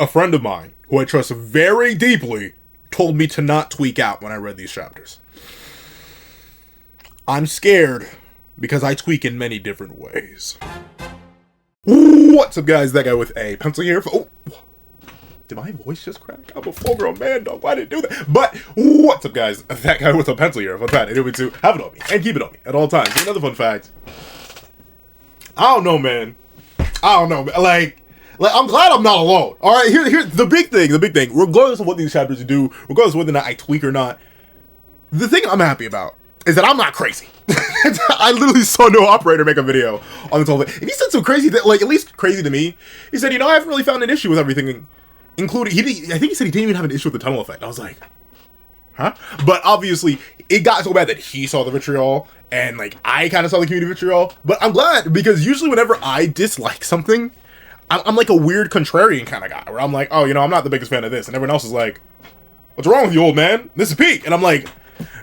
a friend of mine, who I trust very deeply, told me to not tweak out when I read these chapters. I'm scared because I tweak in many different ways. What's up, guys? That guy with a pencil here. Oh, did my voice just crack? I'm a full-grown man, dog. Why did I do that? But what's up, guys? That guy with a pencil here. Fun fact, I do it to have it on me and keep it on me at all times. Another fun fact. I don't know, man. Like, I'm glad I'm not alone. All right, here's the big thing. Regardless of what these chapters do, regardless of whether or not I tweak or not, the thing I'm happy about is that I'm not crazy. I literally saw no operator make a video on this whole thing. And he said some crazy, like, at least crazy to me. He said, I haven't really found an issue with everything, including, I think he said he didn't even have an issue with the tunnel effect. I was like, huh? But obviously, it got so bad that he saw the vitriol, and, like, I kind of saw the community vitriol. But I'm glad, because usually whenever I dislike something, I'm like a weird contrarian kind of guy, where I'm like, oh, I'm not the biggest fan of this. And everyone else is like, what's wrong with you, old man? This is peak. And I'm like,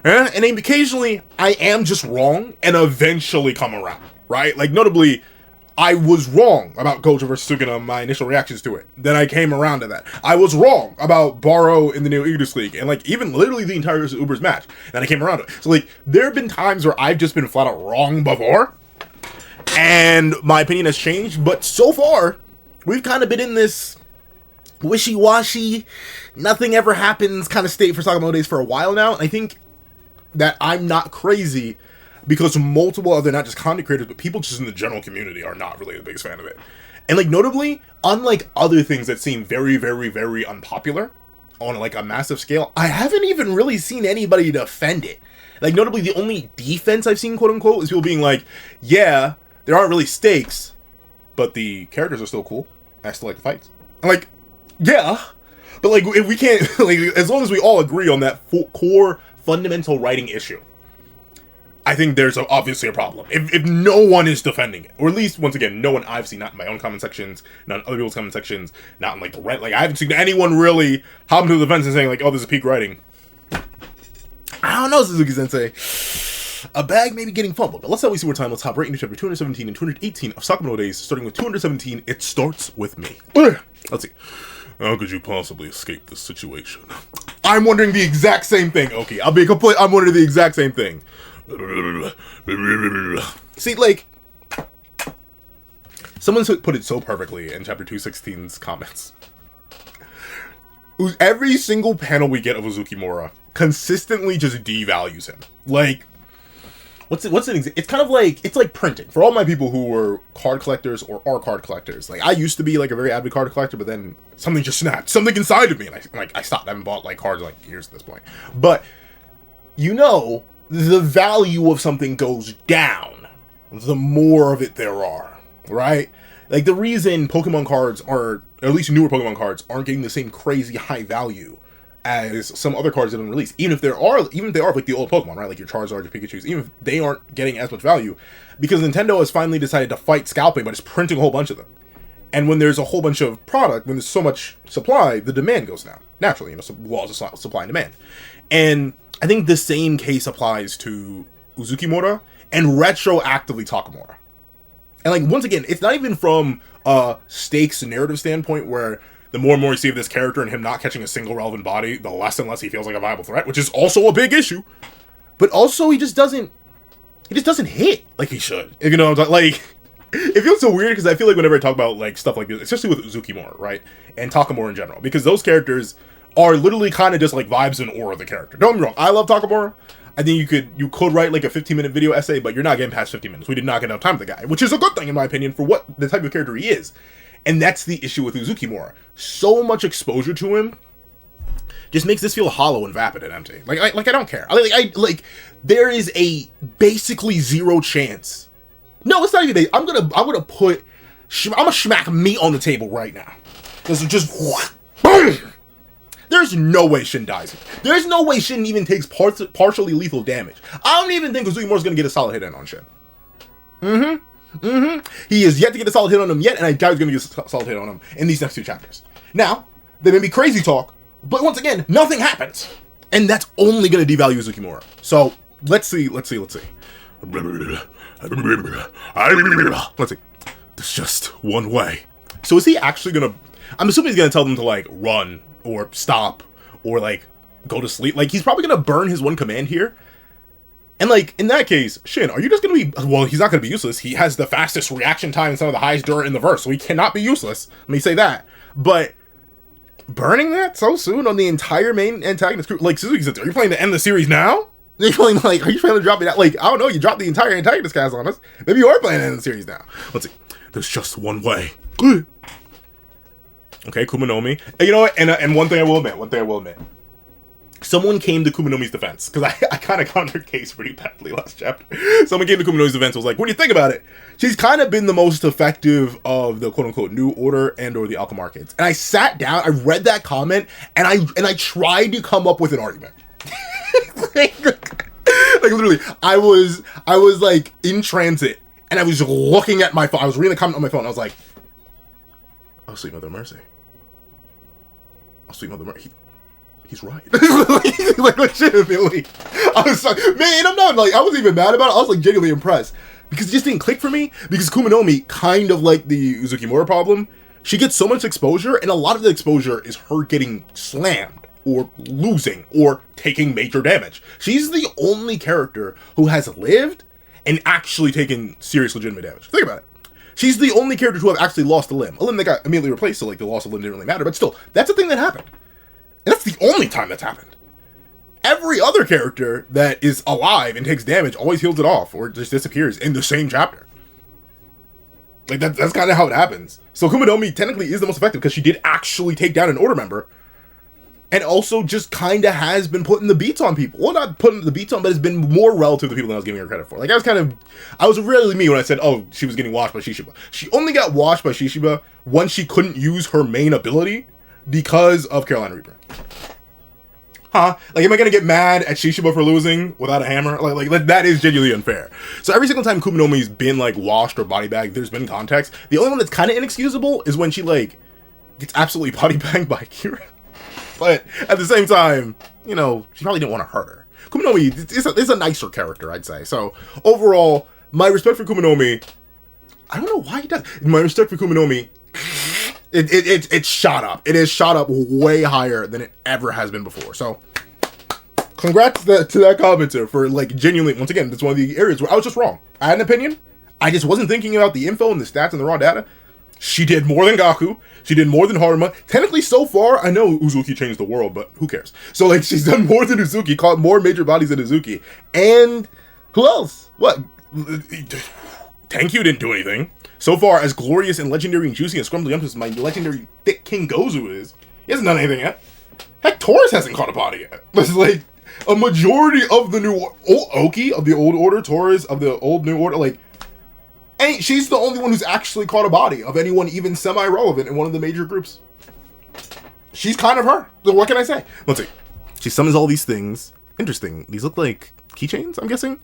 eh? And then occasionally, I am just wrong, and eventually come around, right? Like, notably, I was wrong about Gojo vs. Sukuna, my initial reactions to it. Then I came around to that. I was wrong about Baro in the new Ignis League, and, like, even literally the entire Uber's match. Then I came around to it. So, like, there have been times where I've just been flat out wrong before, and my opinion has changed, but so far, we've kind of been in this wishy-washy, nothing ever happens kind of state for Sakamotodays for a while now, and I think that I'm not crazy because multiple other, not just content creators, but people just in the general community are not really the biggest fan of it. And, like, notably, unlike other things that seem very, very, very unpopular on, like, a massive scale, I haven't even really seen anybody defend it. Like, notably, the only defense I've seen, quote-unquote, is people being like, yeah, there aren't really stakes, but the characters are still cool. I still like the fights. I'm like, yeah, but, like, if we can't, like, as long as we all agree on that core fundamental writing issue, I think there's obviously a problem. If no one is defending it, or at least, once again, no one I've seen, not in my own comment sections, not in other people's comment sections, not in, like, the Reddit, like, I haven't seen anyone really hopping to the defense and saying, like, oh, this is peak writing. I don't know, Suzuki-sensei. A bag may be getting fumbled, but let's see where time. Let's hop right into chapter 217 and 218 of Sakamotodays, starting with 217, It Starts With Me. Let's see. How could you possibly escape this situation? I'm wondering the exact same thing, Oki. I'm wondering the exact same thing. See, like, someone put it so perfectly in chapter 216's comments. Every single panel we get of Uzukimura consistently just devalues him. Like, what's an example? It's kind of like, it's like printing. For all my people who were card collectors or are card collectors, like, I used to be, like, a very avid card collector, but then something just snapped. Something inside of me, and I stopped. I haven't bought, like, cards, like, years at this point. But, the value of something goes down the more of it there are, right? Like, the reason Pokemon cards are, or at least newer Pokemon cards, aren't getting the same crazy high value as some other cards that have been released, even if they are like the old Pokemon, right? Like your Charizard, your Pikachus, even if they aren't getting as much value, because Nintendo has finally decided to fight scalping by just printing a whole bunch of them. And when there's a whole bunch of product, when there's so much supply, the demand goes down. Naturally, laws of supply and demand. And I think the same case applies to Uzukimura and retroactively Takamura. And, like, once again, it's not even from a stakes narrative standpoint where the more and more you see of this character and him not catching a single relevant body, the less and less he feels like a viable threat, which is also a big issue. But also, he just doesn't hit like he should. Like, it feels so weird because I feel like whenever I talk about, like, stuff like this, especially with Uzukimura, right? And Takamura in general, because those characters are literally kind of just, like, vibes and aura of the character. Don't get me wrong, I love Takamura. I think you could write, like, a 15-minute video essay, but you're not getting past 15 minutes. We did not get enough time with the guy, which is a good thing, in my opinion, for what the type of character he is. And that's the issue with Uzukimura. So much exposure to him just makes this feel hollow and vapid and empty. Like I don't care. Like there is a basically zero chance. No, it's not even. I'm gonna smack meat on the table right now. This is just boom. There's no way Shin dies. There's no way Shin even takes partially lethal damage. I don't even think Uzukimura's gonna get a solid hit in on Shin. He is yet to get a solid hit on him yet, and I doubt he's gonna get a solid hit on him in these next two chapters. Now, they may be crazy talk, but once again, nothing happens. And that's only gonna devalue Uzukimura. So, let's see. Let's see. There's just one way. So is he actually gonna I'm assuming he's gonna tell them to, like, run, or stop, or, like, go to sleep. Like, he's probably gonna burn his one command here. And, like, in that case, Shin, are you just gonna be... Well, he's not gonna be useless. He has the fastest reaction time and some of the highest durant in the verse, so he cannot be useless. Let me say that. But burning that so soon on the entire main antagonist crew... Like, Suzuki said, are you planning to end the series now? Are you planning, like, are you planning to drop it out? Like, I don't know, you dropped the entire antagonist cast on us. Maybe you are planning to end the series now. Let's see. There's just one way. Okay, Kumonomi. And you know what? And one thing I will admit. Someone came to Kumonomi's defense, because I kind of got on her case pretty badly last chapter. Someone came to Kumonomi's defense and was like, what do you think about it? She's kind of been the most effective of the quote-unquote New Order and or the Alchemar kids. And I sat down, I read that comment, and I tried to come up with an argument. like literally, I was like in transit, and I was looking at my phone. I was reading the comment on my phone. I was like, oh, sweet Mother Mercy. Oh, sweet Mother Mercy. He's right. like legitimately. I was like, man, I'm not like, I wasn't even mad about it. I was like genuinely impressed. Because it just didn't click for me. Because Kumonomi, kind of like the Uzukimura problem, she gets so much exposure, and a lot of the exposure is her getting slammed, or losing, or taking major damage. She's the only character who has lived and actually taken serious legitimate damage. Think about it. She's the only character to have actually lost a limb. A limb that got immediately replaced, so like the loss of limb didn't really matter, but still, that's a thing that happened. And that's the only time that's happened. Every other character that is alive and takes damage always heals it off, or just disappears in the same chapter. Like, that's kind of how it happens. So Kumonomi technically is the most effective, because she did actually take down an Order member, and also just kind of has been putting the beats on people. Well, not putting the beats on, but has been more relative to the people than I was giving her credit for. Like, I was really me when I said, oh, she was getting washed by Shishiba. She only got washed by Shishiba once she couldn't use her main ability because of Carolina Reaper. Huh? Like, am I gonna get mad at Shishiba for losing without a hammer? Like that is genuinely unfair. So every single time Kumonomi's been, like, washed or body bagged, there's been context. The only one that's kind of inexcusable is when she, like, gets absolutely body banged by Kira. But at the same time, you know, she probably didn't want to hurt her. Kumonomi is a nicer character, I'd say. So overall, my respect for Kumonomi, I don't know why he does. My respect for Kumonomi, it's shot up. It is shot up way higher than it ever has been before. So congrats to that commenter for, like, genuinely, once again, that's one of the areas where I was just wrong. I had an opinion. I just wasn't thinking about the info and the stats and the raw data. She did more than Gaku. She did more than Haruma. Technically, so far, I know Uzuki changed the world, but who cares? So, like, she's done more than Uzuki, caught more major bodies than Uzuki. And who else? What? Tenkyu didn't do anything. So far, as glorious and legendary and juicy and scrumbly as my legendary thick King Gozu is, he hasn't done anything yet. Heck, Taurus hasn't caught a body yet. It's like a majority of the new Oki of the old order, Taurus of the old new order, like, she's the only one who's actually caught a body of anyone even semi-relevant in one of the major groups. She's kind of her. So what can I say? Let's see. She summons all these things. Interesting. These look like keychains, I'm guessing.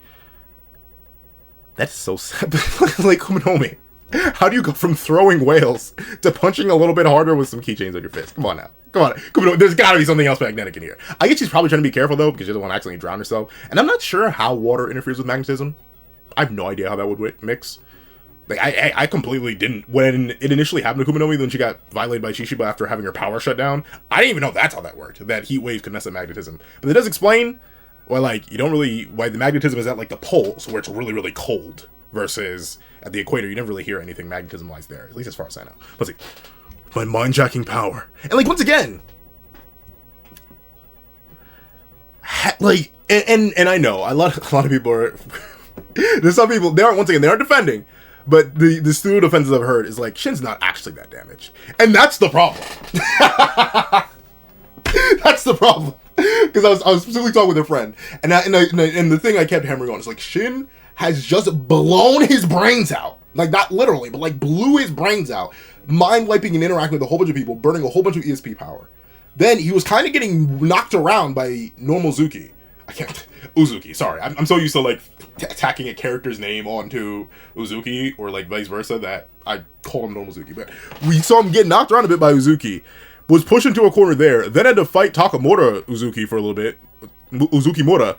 That's so sad. Like Kumonomi. How do you go from throwing whales to punching a little bit harder with some keychains on your fist? Come on now. Come on. Kumonomi. There's gotta be something else magnetic in here. I guess she's probably trying to be careful, though, because she doesn't want to accidentally drown herself. And I'm not sure how water interferes with magnetism. I have no idea how that would mix. Like, I completely didn't. When it initially happened to Kumonomi, then she got violated by Shishiba after having her power shut down. I didn't even know that's how that worked. That heat waves could mess up magnetism. But it does explain why, like, you don't really, why the magnetism is at, like, the poles, where it's really, really cold, versus at the equator. You never really hear anything magnetism-wise there, at least as far as I know. Let's see. My mind-jacking power. And, like, once again, like, and I know, a lot of people are, there's some people, they aren't defending, but the studio defenses I've heard is like, Shin's not actually that damaged. And that's the problem. That's the problem. Because I was specifically talking with a friend, and the thing I kept hammering on is like, Shin has just blown his brains out. Like, not literally, but like blew his brains out. Mind wiping and interacting with a whole bunch of people, burning a whole bunch of ESP power. Then he was kind of getting knocked around by normal Uzuki, sorry. I'm so used to, like, attacking a character's name onto Uzuki, or, like, vice versa, that I call him normal Uzuki. But we saw him get knocked around a bit by Uzuki, was pushed into a corner there, then had to fight Takamura Uzuki for a little bit, Uzukimura,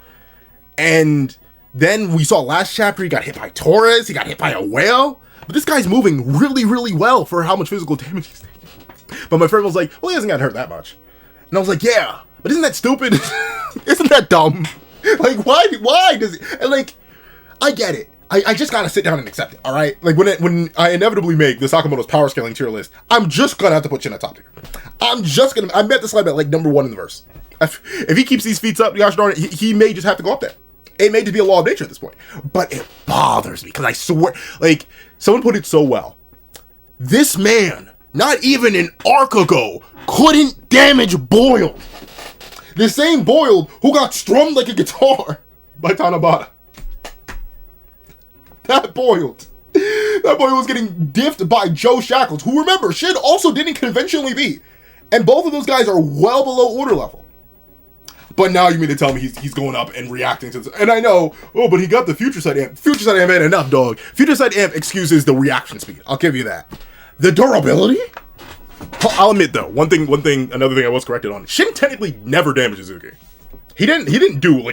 and then we saw last chapter he got hit by Taurus, he got hit by a whale, but this guy's moving really, really well for how much physical damage he's taking. But my friend was like, well, he hasn't gotten hurt that much. And I was like, yeah, but isn't that stupid? Isn't that dumb? Like, why does it, and like, I get it. I just gotta sit down and accept it, alright? Like, when I inevitably make the Sakamoto's power scaling tier list, I'm just gonna have to put Shin at top tier. I bet this slide at, like, number 1 in the verse. If he keeps these feats up, gosh darn it, he may just have to go up there. It may just be a law of nature at this point. But it bothers me, because I swear, like, someone put it so well. This man, not even an arc ago, couldn't damage Boiled. The same Boiled who got strummed like a guitar by Tanabata. That Boiled was getting diffed by Joe Shackles, who, remember, Shin also didn't conventionally beat. And both of those guys are well below order level. But now you mean to tell me he's going up and reacting to this. And I know, oh, but he got the Future Sight Amp. Future Sight Amp ain't enough, dog. Future Sight Amp excuses the reaction speed. I'll give you that. The durability? I'll admit, though, another thing I was corrected on. Shin technically never damaged Uzuki. He didn't do,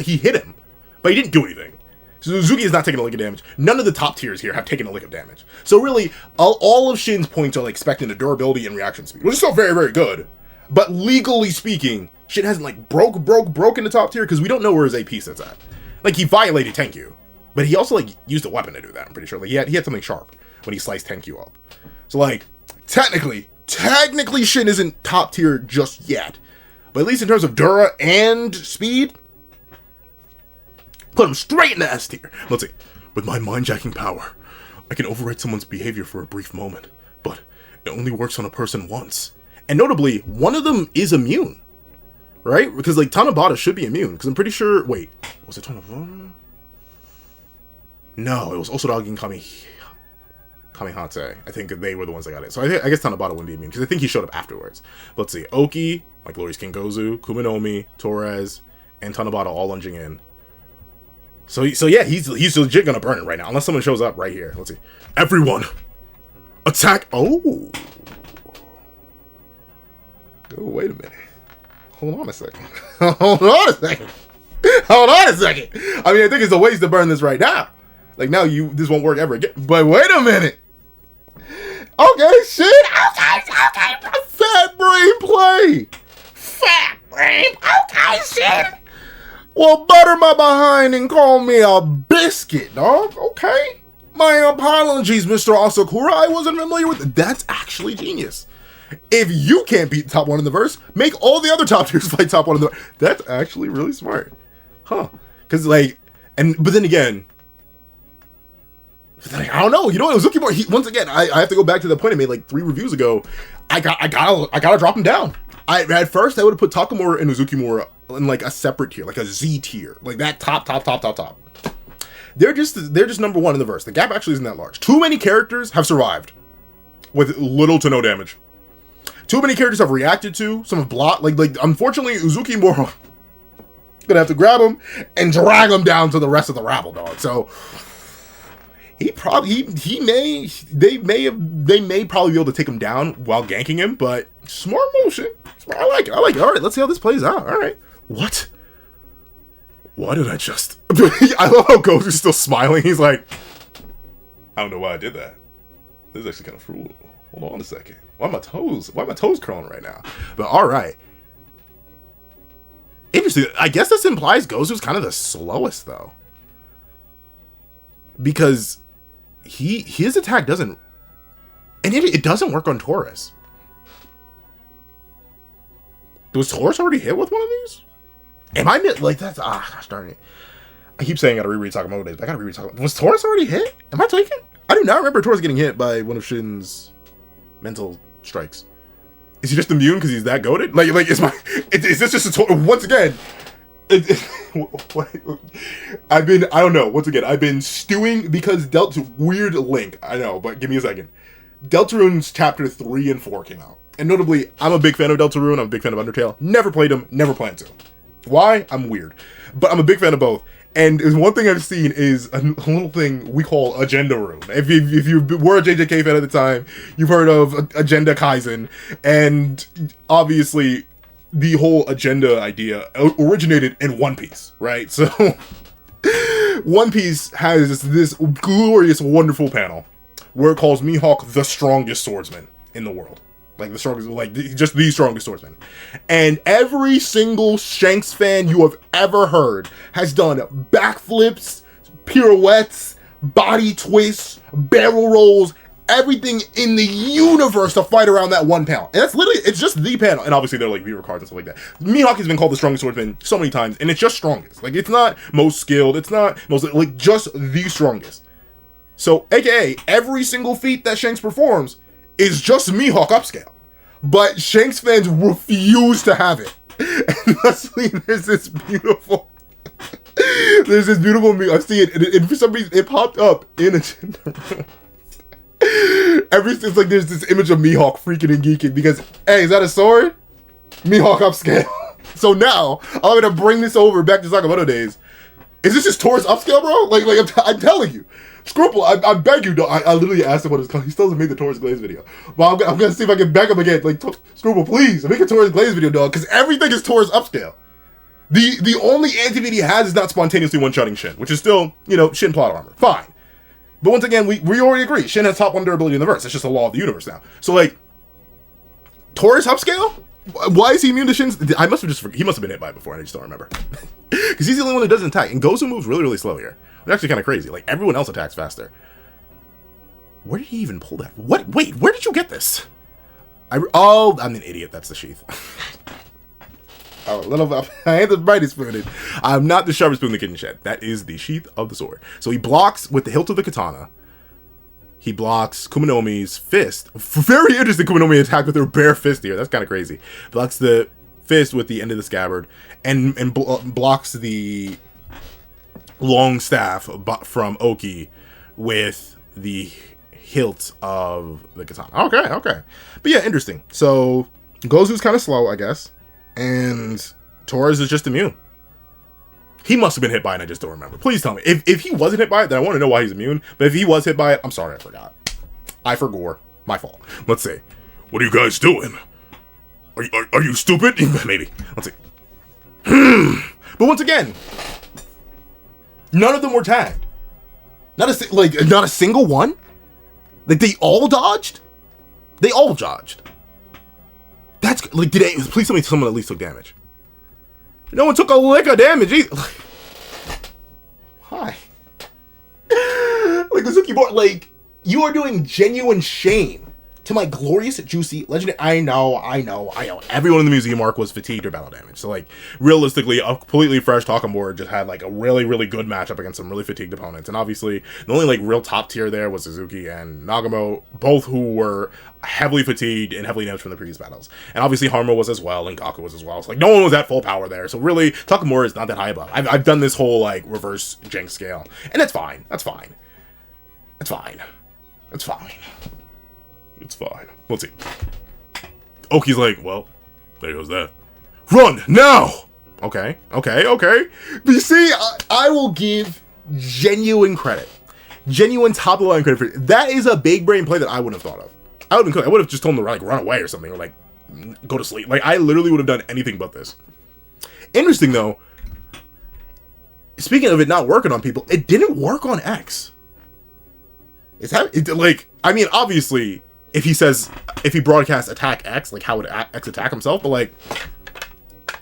he hit him. But he didn't do anything. So Uzuki is not taking a lick of damage. None of the top tiers here have taken a lick of damage. So really, all of Shin's points are like expecting the durability and reaction speed, which is still very, very good. But legally speaking, Shin hasn't like broken the top tier because we don't know where his AP sits at. Like, he violated Tenkyu, but he also like used a weapon to do that. I'm pretty sure. Like, he had something sharp when he sliced Tenkyu up. So like, technically Shin isn't top tier just yet. But at least in terms of Dura and speed, put him straight in the S tier. Let's see. With my mind-jacking power, I can override someone's behavior for a brief moment, but it only works on a person once. And notably, one of them is immune, right? Because, like, Tanabata should be immune, because I'm pretty sure... Wait, was it Tanabata? No, it was Osodagi and Kamihate. I think they were the ones that got it. So I guess Tanabata wouldn't be immune, because I think he showed up afterwards. Let's see. Oki, like Glorious King Gozu, Kumonomi, Torres, and Tanabata all lunging in. So yeah, he's legit gonna burn it right now, unless someone shows up right here. Let's see. Everyone, attack! Oh, wait a minute. Hold on a second. Hold on a second. I mean, I think it's a waste to burn this right now. Like, now this won't work ever again. But wait a minute. Okay, shit. Okay. Fat brain play. Fat brain. Okay, shit. Well, butter my behind and call me a biscuit, dog. Okay. My apologies, Mr. Asakura. I wasn't familiar with it. That's actually genius. If you can't beat top 1 in the verse, make all the other top tiers fight top 1 in the verse. That's actually really smart. Huh. Because, like, but then again, I don't know. You know what? Uzukimura, once again, I have to go back to the point I made like 3 reviews ago. I gotta drop him down. At first, I would have put Takamura and Uzukimura in like a separate tier, like a Z tier, like that top. They're just number 1 in the verse. The gap actually isn't that large. Too many characters have survived with little to no damage. Too many characters have reacted to. Some have blocked. Like unfortunately, Uzukimura gonna have to grab him and drag him down to the rest of the rabble, dog. So they may probably be able to take him down while ganking him, but smart motion. I like it. All right, let's see how this plays out. All right. What? Why did I just... I love how Gozu's still smiling. He's like, I don't know why I did that. This is actually kind of cruel. Hold on a second. Why are my toes curling right now? But all right. Interesting. I guess this implies Gozu's kind of the slowest, though. Because his attack doesn't... And it doesn't work on Taurus. Was Taurus already hit with one of these? Am I like that's gosh darn it. I keep saying I gotta reread Sakamotodays, but I gotta reread Sakamoto. Was Taurus already hit? Am I tweaking? I do not remember Taurus getting hit by one of Shin's mental strikes. Is he just immune because he's that goated? Is this just once again? I don't know. Once again, I've been stewing because weird link. I know, but give me a second. Deltarune's chapter 3 and 4 came out. And notably, I'm a big fan of Deltarune, I'm a big fan of Undertale. Never played them, never plan to. Why? I'm weird. But I'm a big fan of both. And one thing I've seen is a little thing we call Agenda Room. If you were a JJK fan at the time, you've heard of Agenda Kaizen. And obviously, the whole agenda idea originated in One Piece, right? So, One Piece has this glorious, wonderful panel where it calls Mihawk the strongest swordsman in the world. Like the strongest, like just the strongest swordsman. And every single Shanks fan you have ever heard has done backflips, pirouettes, body twists, barrel rolls, everything in the universe to fight around that one panel. And that's literally, it's just the panel. And obviously they're like viewer cards and stuff like that. Mihawk has been called the strongest swordsman so many times, and it's just strongest. Like, it's not most skilled, it's not most, like, just the strongest. So, aka, every single feat that Shanks performs is just Mihawk upscale. But Shanks fans refuse to have it. And lastly, there's this beautiful meme. I see it, and for some reason, it popped up in a room. It's like there's this image of Mihawk freaking and geeking because, hey, is that a sword? Mihawk upscale. So now, I'm gonna bring this over back to Sakamoto days. Is this just Taurus upscale, bro? Like I'm telling you. Scruple, I beg you, I literally asked him what it's called. He still hasn't made the Taurus Glaze video. But I'm gonna see if I can beg him again. Like, Scruple, please, make a Taurus Glaze video, dog, because everything is Taurus upscale. The only anti-feat he has is not spontaneously one-shotting Shin, which is still, you know, Shin plot armor. Fine. But once again, we already agree. Shin has top 1 durability in the verse. It's just a law of the universe now. So, like, Taurus upscale? Why is he immune to Shin's? He must have been hit by it before, and I just don't remember. Because he's the only one that doesn't attack. And Gozu moves really, really slow here. It's actually kind of crazy. Like, everyone else attacks faster. Where did he even pull that? What? Wait, where did you get this? Oh, I'm an idiot. That's the sheath. Oh, I ain't the brightest spoon. I'm not the sharpest spoon in the kitchen shed. That is the sheath of the sword. So he blocks with the hilt of the katana. He blocks Kumonomi's fist. Very interesting Kumonomi attack with her bare fist here. That's kind of crazy. Blocks the fist with the end of the scabbard. And blocks the long staff from Oki with the hilt of the katana. Okay. But yeah, interesting. So Gozu's kind of slow, I guess. And Taurus is just immune. He must have been hit by it, I just don't remember. Please tell me. If he wasn't hit by it, then I want to know why he's immune. But if he was hit by it, I'm sorry, I forgot. I forgore. My fault. Let's see. What are you guys doing? Are you stupid? Maybe. Let's see. But once again, none of them were tagged. Not a single one? Like, they all dodged? They all dodged. That's, like, please tell me someone at least took damage. No one took a lick of damage either. Hi. Like, Uzukimura, like, you are doing genuine shame to my glorious, juicy, legendary. I know. Everyone in the museum arc was fatigued or battle damage. So, like, realistically, a completely fresh Takamura just had, like, a really, really good matchup against some really fatigued opponents. And obviously, the only, like, real top tier there was Suzuki and Nagamo, both who were heavily fatigued and heavily damaged from the previous battles. And obviously, Haruma was as well, and Gaku was as well. So, like, no one was at full power there. So, really, Takamura is not that high above. I've done this whole, like, reverse Jenks scale. And that's fine. That's fine. It's fine. It's fine. It's fine. Let's see. Oki's like, well, there goes that. Run now! Okay. But you see, I will give genuine credit. Genuine top of the line credit for it. That is a big brain play that I wouldn't have thought of. I would have just told him to, like, run away or something, or, like, go to sleep. Like, I literally would have done anything but this. Interesting, though. Speaking of it not working on people, it didn't work on X. I mean, obviously, if he broadcasts attack X, like, how would X attack himself? But, like,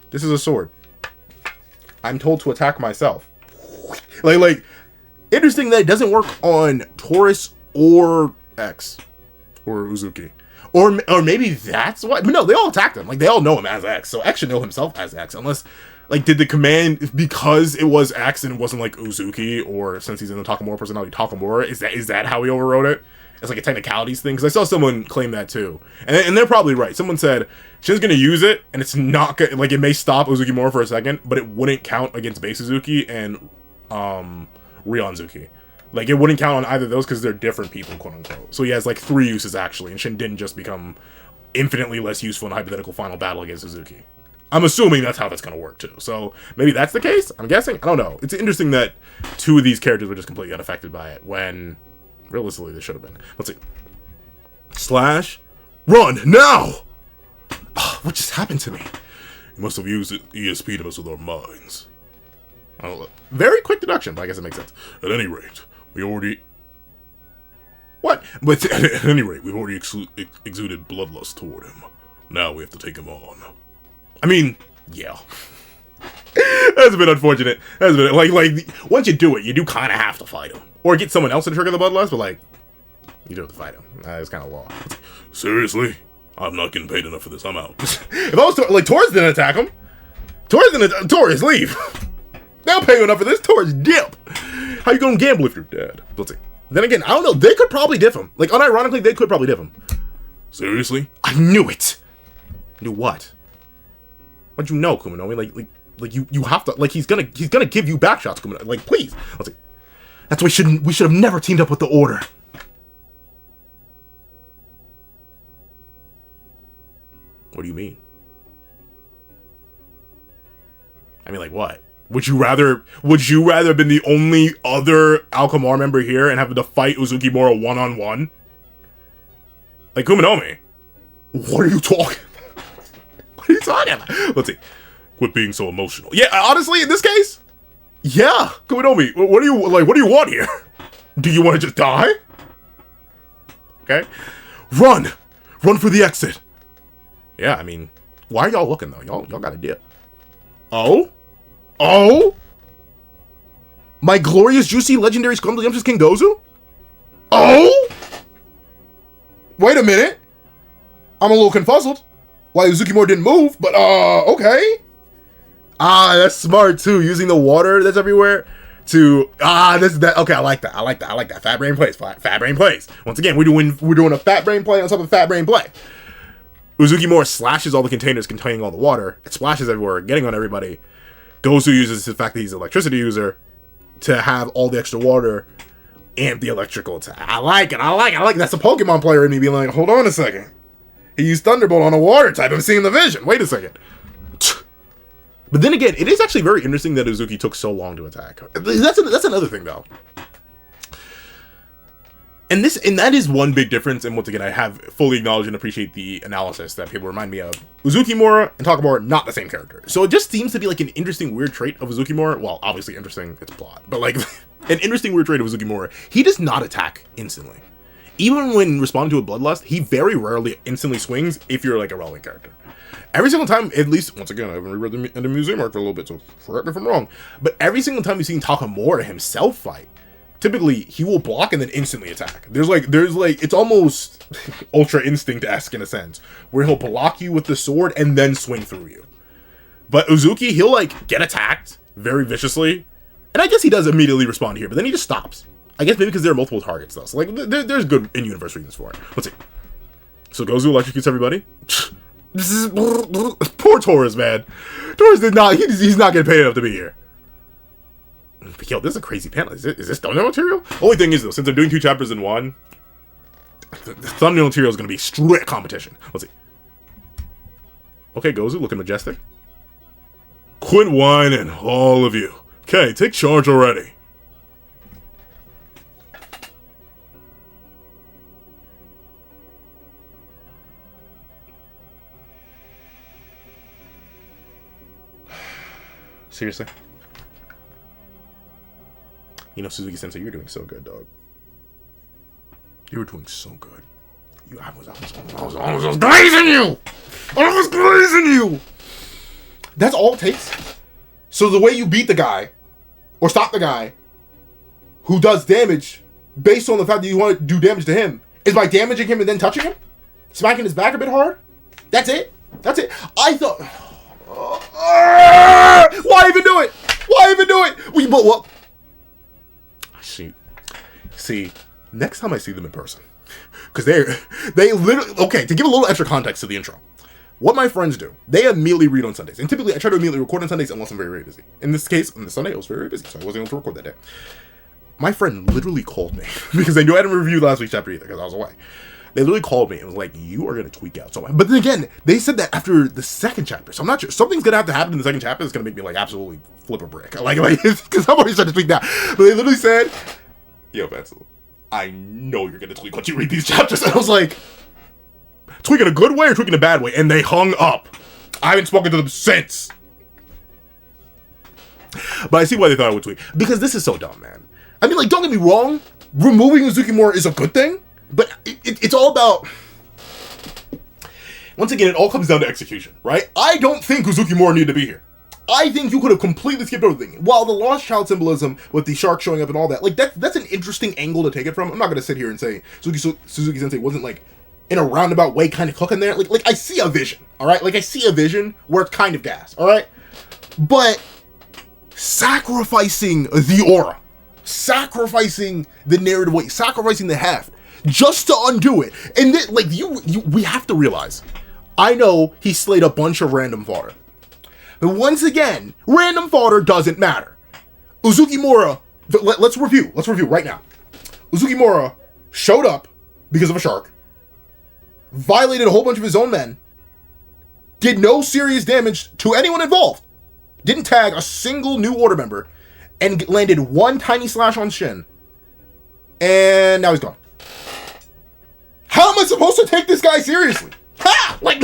this is a sword. I'm told to attack myself. Like, interesting that it doesn't work on Taurus or X. Or Uzuki. Or maybe that's why. But no, they all attacked him. Like, they all know him as X. So X should know himself as X. Unless, like, did the command, because it was X and it wasn't, like, Uzuki, or since he's in the Takamura personality, Takamura, is that how he overrode it? It's like a technicalities thing, because I saw someone claim that too, and they're probably right. Someone said Shin's gonna use it, and it's not gonna, like, it may stop Uzukimura for a second, but it wouldn't count against Base Suzuki and Rionzuki. Like, it wouldn't count on either of those because they're different people, quote unquote. So he has, like, 3 uses actually, and Shin didn't just become infinitely less useful in a hypothetical final battle against Suzuki. I'm assuming that's how that's gonna work too. So maybe that's the case. I'm guessing. I don't know. It's interesting that 2 of these characters were just completely unaffected by it when. Realistically, they should have been. Let's see. Slash. Run now! Oh, what just happened to me? You must have used ESP to mess with our minds. Very quick deduction, but I guess it makes sense. At any rate, we already... What? But at any rate, we've already exuded bloodlust toward him. Now we have to take him on. I mean, yeah. That's a bit unfortunate. That's a bit like once you do it, you do kind of have to fight him, or get someone else to trigger the bloodlust. But like, you do have to fight him. It's kind of law. Seriously, I'm not getting paid enough for this. I'm out. If I was like, Taurus didn't attack him. Taurus, leave. They'll pay you enough for this. Taurus, dip. How you gonna gamble if you're dead? Let's see. Then again, I don't know. They could probably diff him. Like, unironically, they could probably diff him. Seriously? I knew it. Knew what? What'd you know, Kumonomi? Like you have to. Like, he's gonna give you back shots, Kumonomi. Like, please. Let's see. That's why we should have never teamed up with the Order. What do you mean? I mean, like, what? Would you rather have been the only other Alkamar member here and have to fight Uzukimura one-on-one? Like, Kumonomi. What are you talking about? What are you talking about? Let's see. Quit being so emotional. Yeah, honestly, in this case, yeah. Kumonomi, what do you want here? Do you want to just die? Okay. Run for the exit. Yeah, I mean, why are y'all looking though? Y'all got a dip. Oh? My glorious, juicy, legendary, scrumptious King Gozu? Oh? Wait a minute. I'm a little confuzzled. Why Uzukimura didn't move, but okay. That's smart too. Using the water that's everywhere to okay, I like that. Fat brain plays. Fat brain plays. Once again, we're doing a fat brain play on top of fat brain play. Uzukimura slashes all the containers containing all the water. It splashes everywhere, getting on everybody. Gozu uses the fact that he's an electricity user to have all the extra water and the electrical attack. I like it. That's a Pokemon player in me being like, hold on a second. He used Thunderbolt on a water type. I'm seeing the vision. Wait a second. But then again, it is actually very interesting that Uzuki took so long to attack. That's another thing, though. And that is one big difference, and once again, I have fully acknowledged and appreciate the analysis that people remind me of. Uzukimura and Takamura, not the same character. So it just seems to be like an interesting, weird trait of Uzukimura. Well, obviously interesting, it's plot. But like, an interesting, weird trait of Uzukimura. He does not attack instantly. Even when responding to a bloodlust, he very rarely instantly swings if you're like a relevant character. Every single time, at least, once again, I haven't reread the museum arc for a little bit, so correct me if I'm wrong. But every single time you've seen Takamura himself fight, typically, he will block and then instantly attack. There's like, it's almost Ultra Instinct-esque in a sense, where he'll block you with the sword and then swing through you. But Uzuki, he'll like, get attacked very viciously, and I guess he does immediately respond here, but then he just stops. I guess maybe because there are multiple targets, though, so like, there's good in-universe reasons for it. Let's see. So Gozu electrocutes everybody. This is... Poor Taurus, man. Taurus did not, he's not getting paid enough to be here. Yo, this is a crazy panel. Is this thumbnail material? Only thing is, though, since they're doing 2 chapters in one, the thumbnail material is going to be strict competition. Let's see. Okay, Gozu, looking majestic. Quit whining, all of you. Okay, take charge already. Seriously? You know, Suzuki Sensei, you're doing so good, dog. You were doing so good. I was glazing you! I was glazing you! That's all it takes. So the way you beat the guy, or stop the guy, who does damage, based on the fact that you want to do damage to him, is by damaging him and then touching him? Smacking his back a bit hard? That's it? That's it? I thought... why even do it? Why even do it? Well, see, next time I see them in person, because they literally, okay, to give a little extra context to the intro, what my friends do, they immediately read on Sundays, and typically I try to immediately record on Sundays unless I'm very, very busy. In this case, on the Sunday, I was very, very busy, so I wasn't able to record that day. My friend literally called me, because they knew I hadn't reviewed last week's chapter either, because I was away. They literally called me and was like, you are going to tweak out so much. But then again, they said that after the second chapter. So I'm not sure. Something's going to have to happen in the second chapter that's going to make me, like, absolutely flip a brick. Like, because I'm already starting to tweak that. But they literally said, yo, Pencil, I know you're going to tweak once you read these chapters. And I was like, tweak in a good way or tweak in a bad way? And they hung up. I haven't spoken to them since. But I see why they thought I would tweak. Because this is so dumb, man. I mean, like, don't get me wrong. Removing Uzukimura is a good thing. But it's all about... Once again, it all comes down to execution, right? I don't think Uzukimura needed to be here. I think you could have completely skipped everything. While the lost child symbolism with the shark showing up and all that, like, that's an interesting angle to take it from. I'm not going to sit here and say Suzuki Sensei wasn't, like, in a roundabout way kind of cooking there. Like, I see a vision, all right? Like, I see a vision where it's kind of gas, all right? But sacrificing the aura, sacrificing the narrative weight, sacrificing the heft, just to undo it. And then, like, we have to realize, I know he slayed a bunch of random fodder. But once again, random fodder doesn't matter. Uzukimura, let's review right now. Uzukimura showed up because of a shark, violated a whole bunch of his own men, did no serious damage to anyone involved, didn't tag a single new order member, and landed one tiny slash on Shin, and now he's gone. How am I supposed to take this guy seriously? How? Like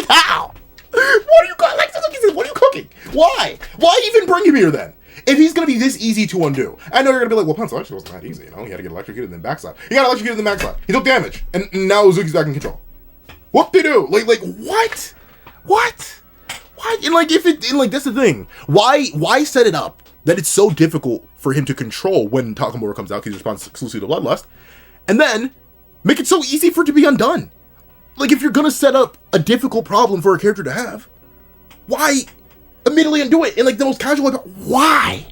how? What are you like? What are you cooking? Why? Why even bring him here then? If he's gonna be this easy to undo, I know you're gonna be like, well, Pencil actually wasn't that easy. You know, he had to get electrocuted and then backslide. He got electrocuted and then backslide. He took damage, and now Uzuki's back in control. Whoop-de-doo! Like what? What? And like that's the thing. Why set it up that it's so difficult for him to control when Takamura comes out? He's responds exclusively to Bloodlust, and then make it so easy for it to be undone. Like, if you're gonna set up a difficult problem for a character to have, why immediately undo it in like the most casual way? Why?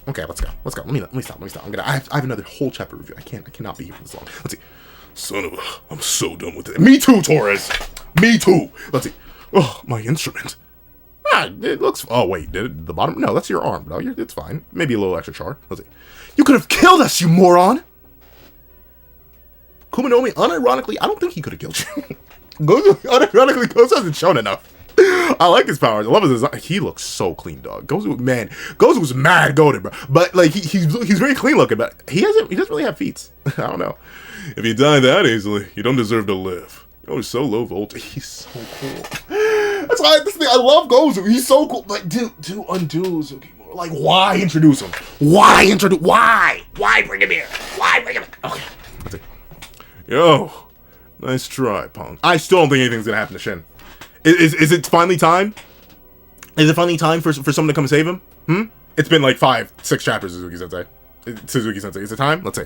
Okay, let's go. Let me stop. I have another whole chapter review. I cannot be here for this long. Let's see. Son of a, I'm so done with it. Me too, Torres. Me too. Let's see. Oh, my instrument. It looks. Oh wait, did the bottom? No, that's your arm, bro. It's fine. Maybe a little extra char. Let's see. You could have killed us, you moron. Kumonomi, unironically, I don't think he could have killed you. Unironically, Gozu hasn't shown enough. I like his powers. I love his design. He looks so clean, dog. Gozu was mad goated, bro. But like he's very clean looking, but he doesn't really have feats. I don't know. If you die that easily, you don't deserve to live. Oh, he's so low voltage. He's so cool. That's why I love Gozu. He's so cool. Like, to undo Uzukimura. Like, why introduce him? Why bring him here? Why bring him? Okay. Let's see. Yo, nice try, punk. I still don't think anything's gonna happen to Shin. Is it finally time? Is it finally time for someone to come save him? It's been like 5-6 chapters, Suzuki Sensei. Is it time? Let's see.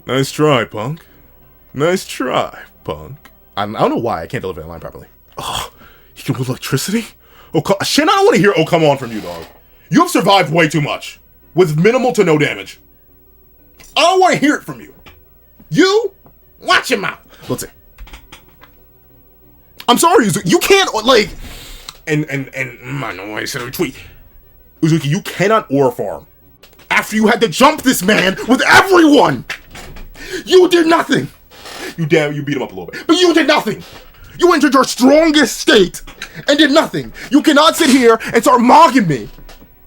Nice try, punk. Nice try, punk. I don't know why I can't deliver that line properly. Oh, you can move electricity? Oh, Shin, I don't want to hear "oh, come on" from you, dog. You have survived way too much with minimal to no damage. I don't want to hear it from you. You watch your mouth. Let's see. I'm sorry, Uzuki. You can't like I know why I said a tweet. Uzuki, you cannot aura farm after you had to jump this man with everyone. You did nothing. You beat him up a little bit, but you did nothing. You entered your strongest state and did nothing. You cannot sit here and start mogging me.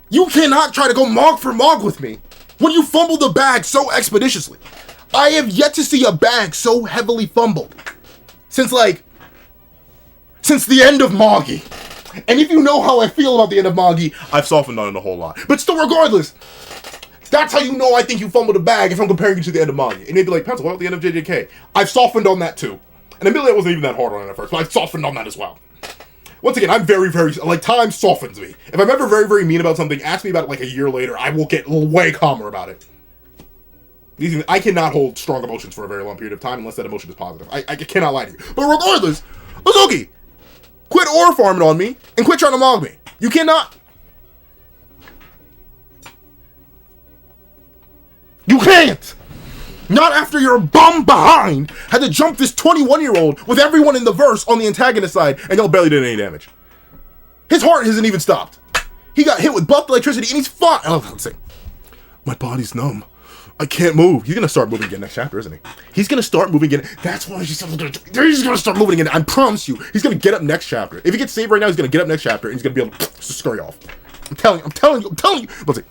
You cannot try to go mog for mog with me when you fumbled the bag so expeditiously. I have yet to see a bag so heavily fumbled since the end of Magi. And if you know how I feel about the end of Magi, I've softened on it a whole lot. But still, regardless, that's how you know I think you fumbled a bag if I'm comparing you to the end of Magi. And you'd be like, Pencil, what about the end of JJK? I've softened on that too. And admittedly, I wasn't even that hard on it at first, but I've softened on that as well. Once again, I'm very, very, like, time softens me. If I'm ever very, very mean about something, ask me about it like a year later, I will get way calmer about it. I cannot hold strong emotions for a very long period of time unless that emotion is positive. I cannot lie to you. But regardless, Uzuki, quit aura farming on me and quit trying to mog me. You cannot. You can't. Not after your bum behind had to jump this 21-year-old with everyone in the verse on the antagonist side and y'all barely did any damage. His heart hasn't even stopped. He got hit with buffed electricity and he's fought. Oh, let's see. My body's numb. I can't move. He's going to start moving again next chapter, isn't he? He's going to start moving again. That's what he's going to do. He's going to start moving again. I promise you. He's going to get up next chapter. If he gets saved right now, he's going to get up next chapter and he's going to be able to scurry off. I'm telling you. Let's see.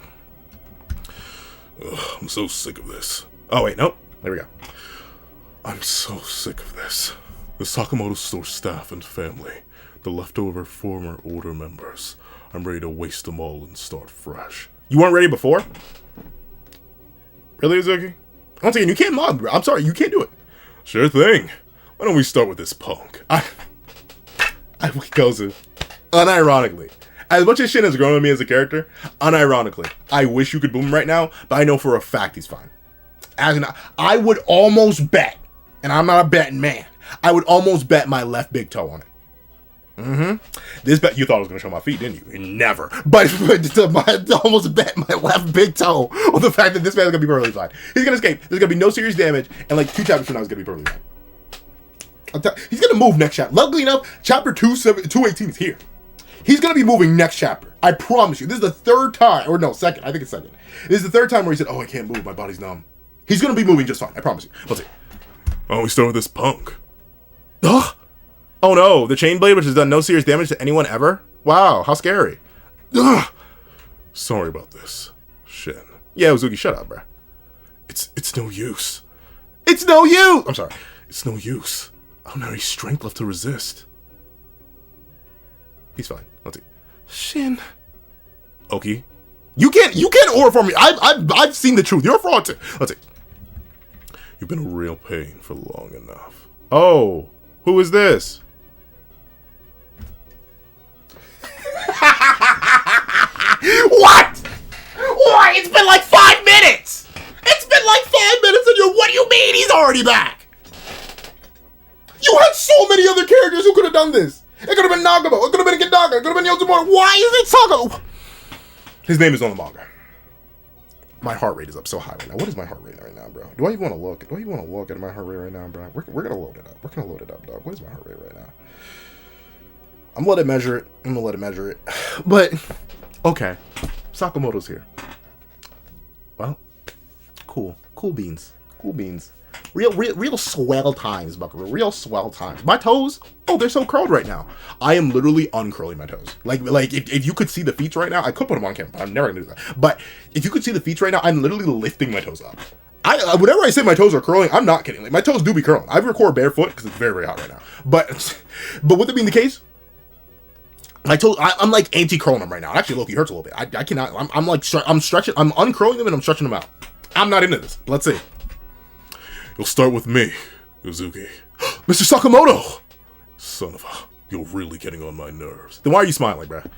Ugh, I'm so sick of this. Oh, wait, nope. There we go. I'm so sick of this. The Sakamoto store staff and family. The leftover former order members. I'm ready to waste them all and start fresh. You weren't ready before? Really, Uzuki? Once again, you can't mod, bro. I'm sorry, you can't do it. Sure thing. Why don't we start with this punk? I goes unironically. As much as Shin has grown on me as a character, unironically, I wish you could boom him right now, but I know for a fact he's fine. I would almost bet, and I'm not a betting man, I would almost bet my left big toe on it. This bet, you thought I was going to show my feet, didn't you? Never. But I almost bet my left big toe on the fact that this man's going to be perfectly fine. He's going to escape. There's going to be no serious damage, and like 2 chapters from now, he's going to be perfectly fine. He's going to move next chapter. Luckily enough, chapter 218 is here. He's going to be moving next chapter. I promise you. This is the 3rd time, or no, 2nd. I think it's 2nd. This is the 3rd time where he said, oh, I can't move. My body's numb. He's going to be moving just fine. I promise you. Let's see. Oh, we start with this punk. Ugh. Oh no, the chain blade which has done no serious damage to anyone ever? Wow, how scary. Ugh. Sorry about this, Shin. Yeah, Uzuki, shut up, bruh. It's no use. It's no use! I'm sorry. It's no use. I don't have any strength left to resist. He's fine. Let's see. Shin. Oki. You can't order for me. I've seen the truth. You're a fraud too. Let's see. You've been a real pain for long enough. Oh, who is this? What? What? It's been like 5 minutes. It's been like 5 minutes, and what do you mean he's already back? You had so many other characters who could have done this. It could have been Nagamo. It could have been Gendaga. It could have been Yozumura. Why is it Sakamoto? His name is on the manga. My heart rate is up so high right now. What is my heart rate right now, bro? Do I even want to look? Do I even want to look at my heart rate right now, bro? We're gonna load it up. We're gonna load it up, dog. What is my heart rate right now? I'm gonna let it measure it. I'm gonna let it measure it. But okay, Sakamoto's here. Well, cool beans. Cool beans. Real swell times, Buckaroo. Real swell times. My toes, oh, they're so curled right now. I am literally uncurling my toes. Like if you could see the feet right now, I could put them on camera, but I'm never gonna do that. But if you could see the feet right now, I'm literally lifting my toes up. Whenever I say my toes are curling, I'm not kidding. Like, my toes do be curling. I record barefoot because it's very, very hot right now. But with that being the case, my toes, I'm like anti-curling them right now. It actually, low-key hurts a little bit. I cannot. I'm stretching. I'm uncurling them and I'm stretching them out. I'm not into this. Let's see. You'll start with me, Uzuki. Mr. Sakamoto! Son of a... You're really getting on my nerves. Then why are you smiling, bruh?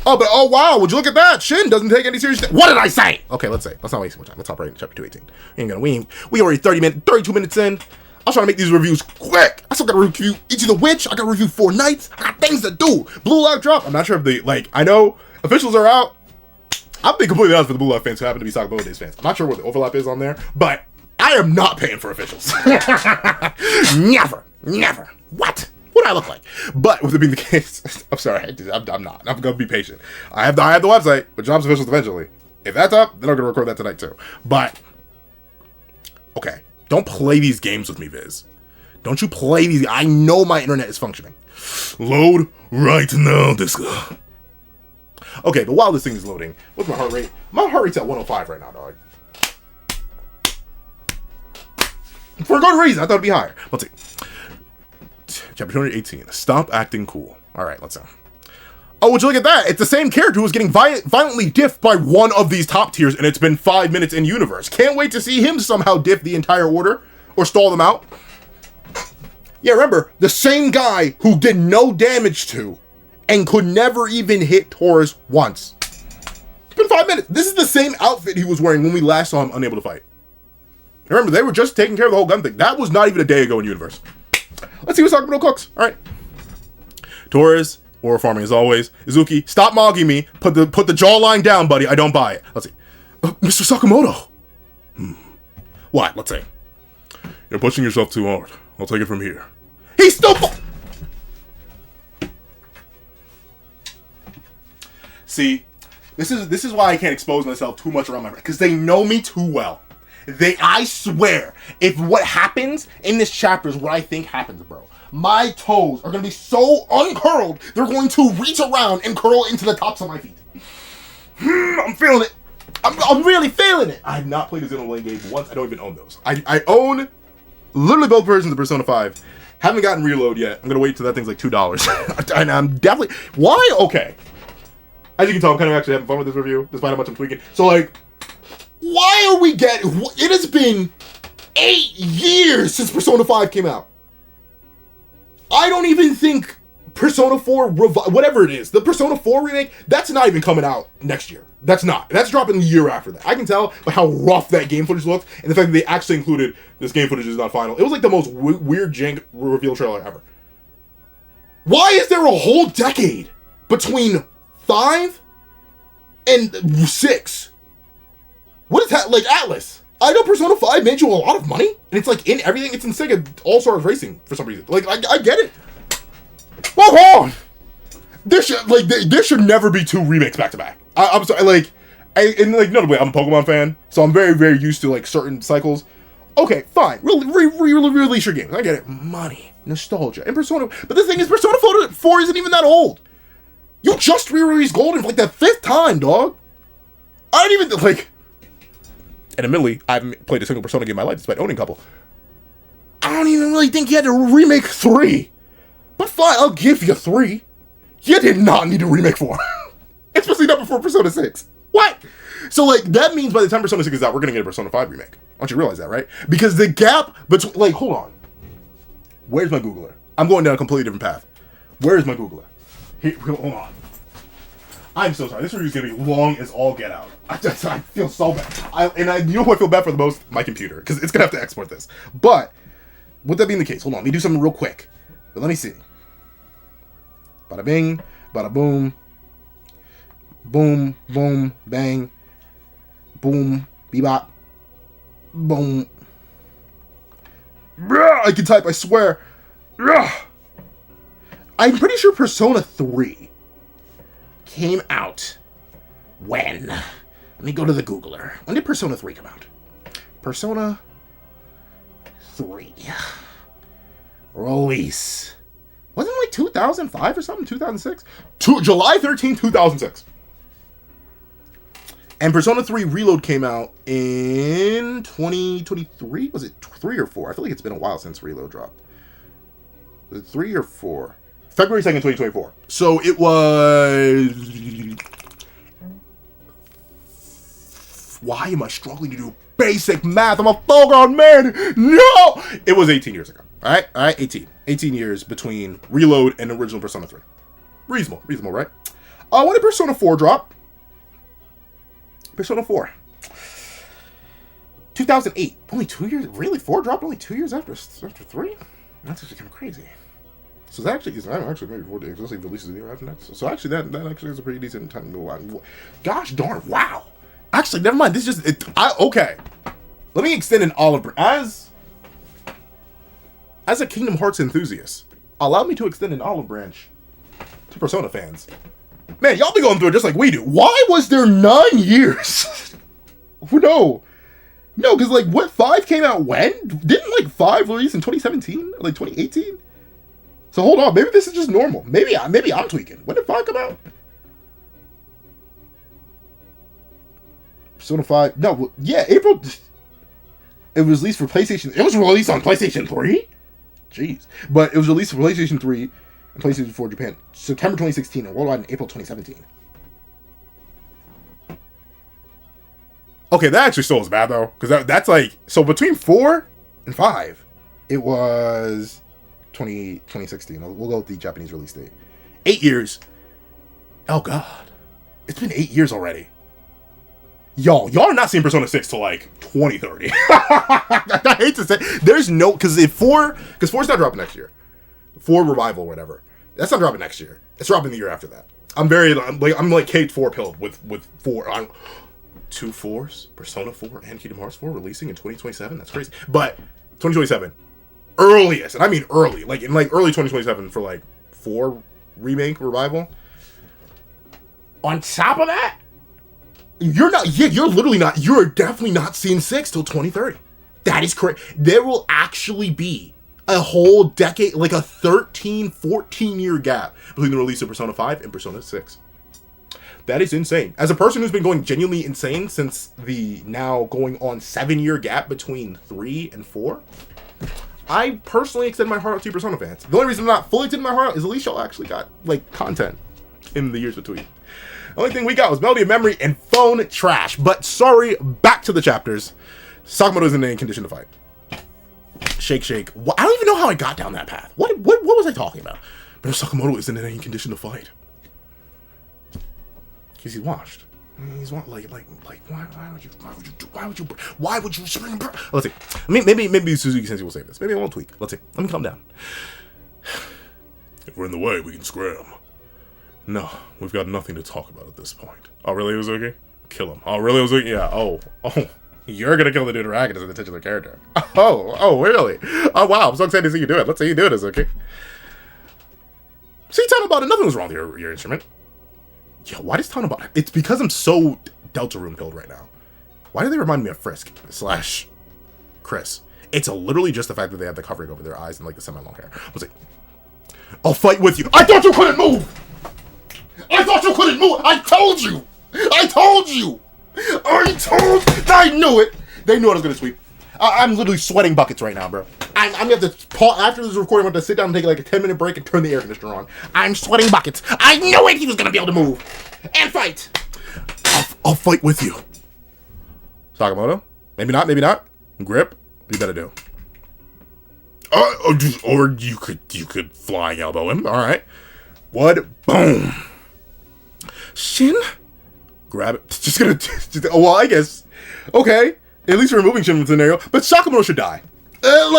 Oh, wow, would you look at that? Shin doesn't take any serious... What did I say? Okay, let's say. Let's not waste more time. Let's hop right into chapter 218. We already 32 minutes in. I was trying to make these reviews quick. I still gotta review Ichi the Witch. I gotta review 4 Nights. I got things to do. Blue Lock drop. I'm not sure if they... I know officials are out. I'll be completely honest with the Blue Lock fans who happen to be Sakamotodays fans. I'm not sure what the overlap is on there, but... I am not paying for officials. Never. What do I look like? But with it being the case, I'm sorry, I'm not. I'm gonna be patient. I have the website, which drops officials eventually. If that's up, then I'm gonna record that tonight too. But okay, don't play these games with me, Viz. Don't you play these? I know my internet is functioning. Load right now, Disco. Okay, but while this thing is loading, what's my heart rate? My heart rate's at 105 right now, dog. For a good reason. I thought it'd be higher. Let's see. Chapter 218. Stop acting cool. Alright, let's go. Oh, would you look at that? It's the same character who was getting violently diffed by one of these top tiers, and it's been 5 minutes in universe. Can't wait to see him somehow diff the entire order, or stall them out. Yeah, remember, the same guy who did no damage to, and could never even hit Taurus once. It's been 5 minutes. This is the same outfit he was wearing when we last saw him unable to fight. Remember, they were just taking care of the whole gun thing. That was not even a day ago in universe. Let's see what Sakamoto cooks. All right. Taurus, aura farming as always. Izuki, stop mogging me. Put the jawline down, buddy. I don't buy it. Let's see. Mr. Sakamoto. What? Let's see. You're pushing yourself too hard. I'll take it from here. He's still... See, this is why I can't expose myself too much around my friends. Because they know me too well. I swear, if what happens in this chapter is what I think happens, bro, my toes are going to be so uncurled, they're going to reach around and curl into the tops of my feet. I'm feeling it. I'm really feeling it. I have not played a Xenoblade game once. I don't even own those. I own literally both versions of Persona 5. Haven't gotten Reload yet. I'm going to wait till that thing's like $2. And I'm definitely... Why? Okay. As you can tell, I'm kind of actually having fun with this review, despite how much I'm tweaking. So, like... Why are we getting... It has been 8 years since Persona 5 came out. I don't even think Persona 4, whatever it is, the Persona 4 remake, that's not even coming out next year. That's not. That's dropping the year after that. I can tell by how rough that game footage looked, and the fact that they actually included this game footage is not final. It was like the most weird jank reveal trailer ever. Why is there a whole decade between 5 and 6? What is that? Like, Atlas. I know Persona 5 made you a lot of money, and it's like in everything. It's in Sega All-Stars Racing for some reason. Like, I get it. Hold on. There should never be 2 remakes back to back. I'm sorry, notably, I'm a Pokemon fan, so I'm very, very used to, like, certain cycles. Okay, fine. Release your games. I get it. Money. Nostalgia. And Persona... But the thing is, Persona 4 isn't even that old. You just re-released Golden for, like, the 5th time, dog. I didn't even, like... And admittedly, I haven't played a single Persona game in my life, despite owning a couple. I don't even really think you had to remake 3. But fine, I'll give you 3. You did not need to remake 4. Especially not before Persona 6. What? So, like, that means by the time Persona 6 is out, we're going to get a Persona 5 remake. Don't you realize that, right? Because the gap between... Like, hold on. Where's my Googler? I'm going down a completely different path. Where is my Googler? Here, hold on. I'm so sorry. This review is going to be long as all get out. I feel so bad. You know who I feel bad for the most? My computer. Because it's going to have to export this. But, with that being the case, hold on. Let me do something real quick. But let me see. Bada bing, bada boom. Boom, boom, bang. Boom, bebop. Boom. I can type, I swear. I'm pretty sure Persona 3 came out when? Let me go to the Googler. When did Persona 3 come out? Persona 3. Release. Wasn't it like 2005 or something? 2006? July 13, 2006. And Persona 3 Reload came out in 2023? Was it 3 or 4? I feel like it's been a while since Reload dropped. Was it 3 or 4? February 2nd, 2024. So it was... Why am I struggling to do basic math? I'm a full-grown man! No! It was 18 years ago. Alright, 18. 18 years between Reload and original Persona 3. Reasonable, right? When did Persona 4 drop? Persona 4. 2008. Only 2 years? Really? 4 dropped only 2 years after 3? That's actually kind of crazy. So that actually is actually maybe 4 days. Let's see, releases the year after next. So actually, that actually is a pretty decent time to go out. Gosh darn! Wow. Actually, never mind. This is just okay. Let me extend an olive branch as a Kingdom Hearts enthusiast. Allow me to extend an olive branch to Persona fans. Man, y'all be going through it just like we do. Why was there 9 years? No, because like what 5 came out when? Didn't like 5 release in 2017? Like 2018? So hold on, maybe this is just normal. Maybe I'm tweaking. When did 5 come out? Persona 5. No, yeah, April. It was released for PlayStation. It was released on PlayStation 3? Jeez. But it was released for PlayStation 3 and PlayStation 4 Japan September 2016 and worldwide in April 2017. Okay, that actually still is bad though. Because that's like, so between 4 and 5, it was 2016. We'll go with the Japanese release date. 8 years. Oh god. It's been 8 years already. Y'all are not seeing Persona 6 till like 2030. I hate to say, there's no, because 4's not dropping next year. 4 Revival or whatever. That's not dropping next year. It's dropping the year after that. I'm like K4 pilled with 4. 2 4s, Persona 4 and Kingdom Hearts 4 releasing in 2027. That's crazy. But 2027, earliest, and I mean early, like in like early 2027 for like 4 remake Revival. On top of that, you're definitely not seeing 6 till 2030. That is correct. There will actually be a whole decade, like a 13, 14 year gap between the release of Persona 5 and Persona 6. That is insane. As a person who's been going genuinely insane since the now going on 7-year gap between 3 and 4, I personally extend my heart out to Persona fans. The only reason I'm not fully extending my heart out is at least y'all actually got like content in the years between. The only thing we got was Melody of Memory and Phone Trash. But sorry, back to the chapters. Sakamoto is in any condition to fight. Shake, shake. I don't even know how I got down that path. What was I talking about? But Sakamoto isn't in any condition to fight. Because he's washed. He's why would you spring? Let's see. Maybe Suzuki Sensei will save this. Maybe I won't tweak. Let's see. Let me calm down. If we're in the way, we can scram. No, we've got nothing to talk about at this point. Oh, really, Uzuki? Kill him. Oh, really, Uzuki? Yeah. Oh. You're gonna kill the dude Ragged as a titular character. Oh, really? Oh, wow. I'm so excited to see you do it. Let's see you do it, Uzuki. See, Tanabata, nothing was wrong with your instrument. Yo, why does Tanabata... It's because I'm so Deltarune pilled right now. Why do they remind me of Frisk / Chris? It's literally just the fact that they have the covering over their eyes and like the semi-long hair. I was like, I'll fight with you. I thought you couldn't move! I told you! I knew it! They knew I was gonna sweep. I'm literally sweating buckets right now, bro. I'm gonna have to pause after this recording. I'm gonna sit down and take like a 10-minute break and turn the air conditioner on. I'm sweating buckets. I knew it. He was gonna be able to move and fight. I'll fight with you, Sakamoto. Maybe not. Grip. You better do. Or you could flying elbow him. All right. What? Boom. Shin. Grab it. Well, I guess. Okay. At least we're removing Shin from the scenario, but Sakamoto should die. Is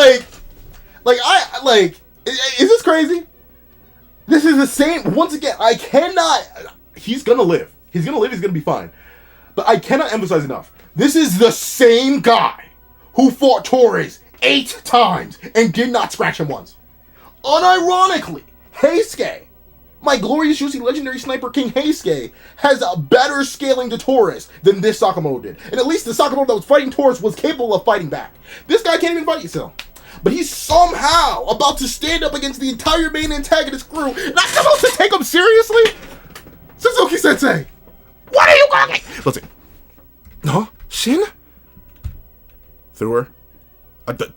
this crazy? This is the same. Once again, I cannot. He's gonna live. He's gonna be fine. But I cannot emphasize enough. This is the same guy who fought Torres 8 times and did not scratch him once. Unironically, Heisuke, my glorious juicy legendary sniper king Heisuke, has a better scaling to Taurus than this Sakamoto did. And at least the Sakamoto that was fighting Taurus was capable of fighting back. This guy can't even fight you still. But he's somehow about to stand up against the entire main antagonist crew, and I'm supposed to take him seriously? Suzuki Sensei, what are you cooking? Let's see. Huh? Shin? Through her?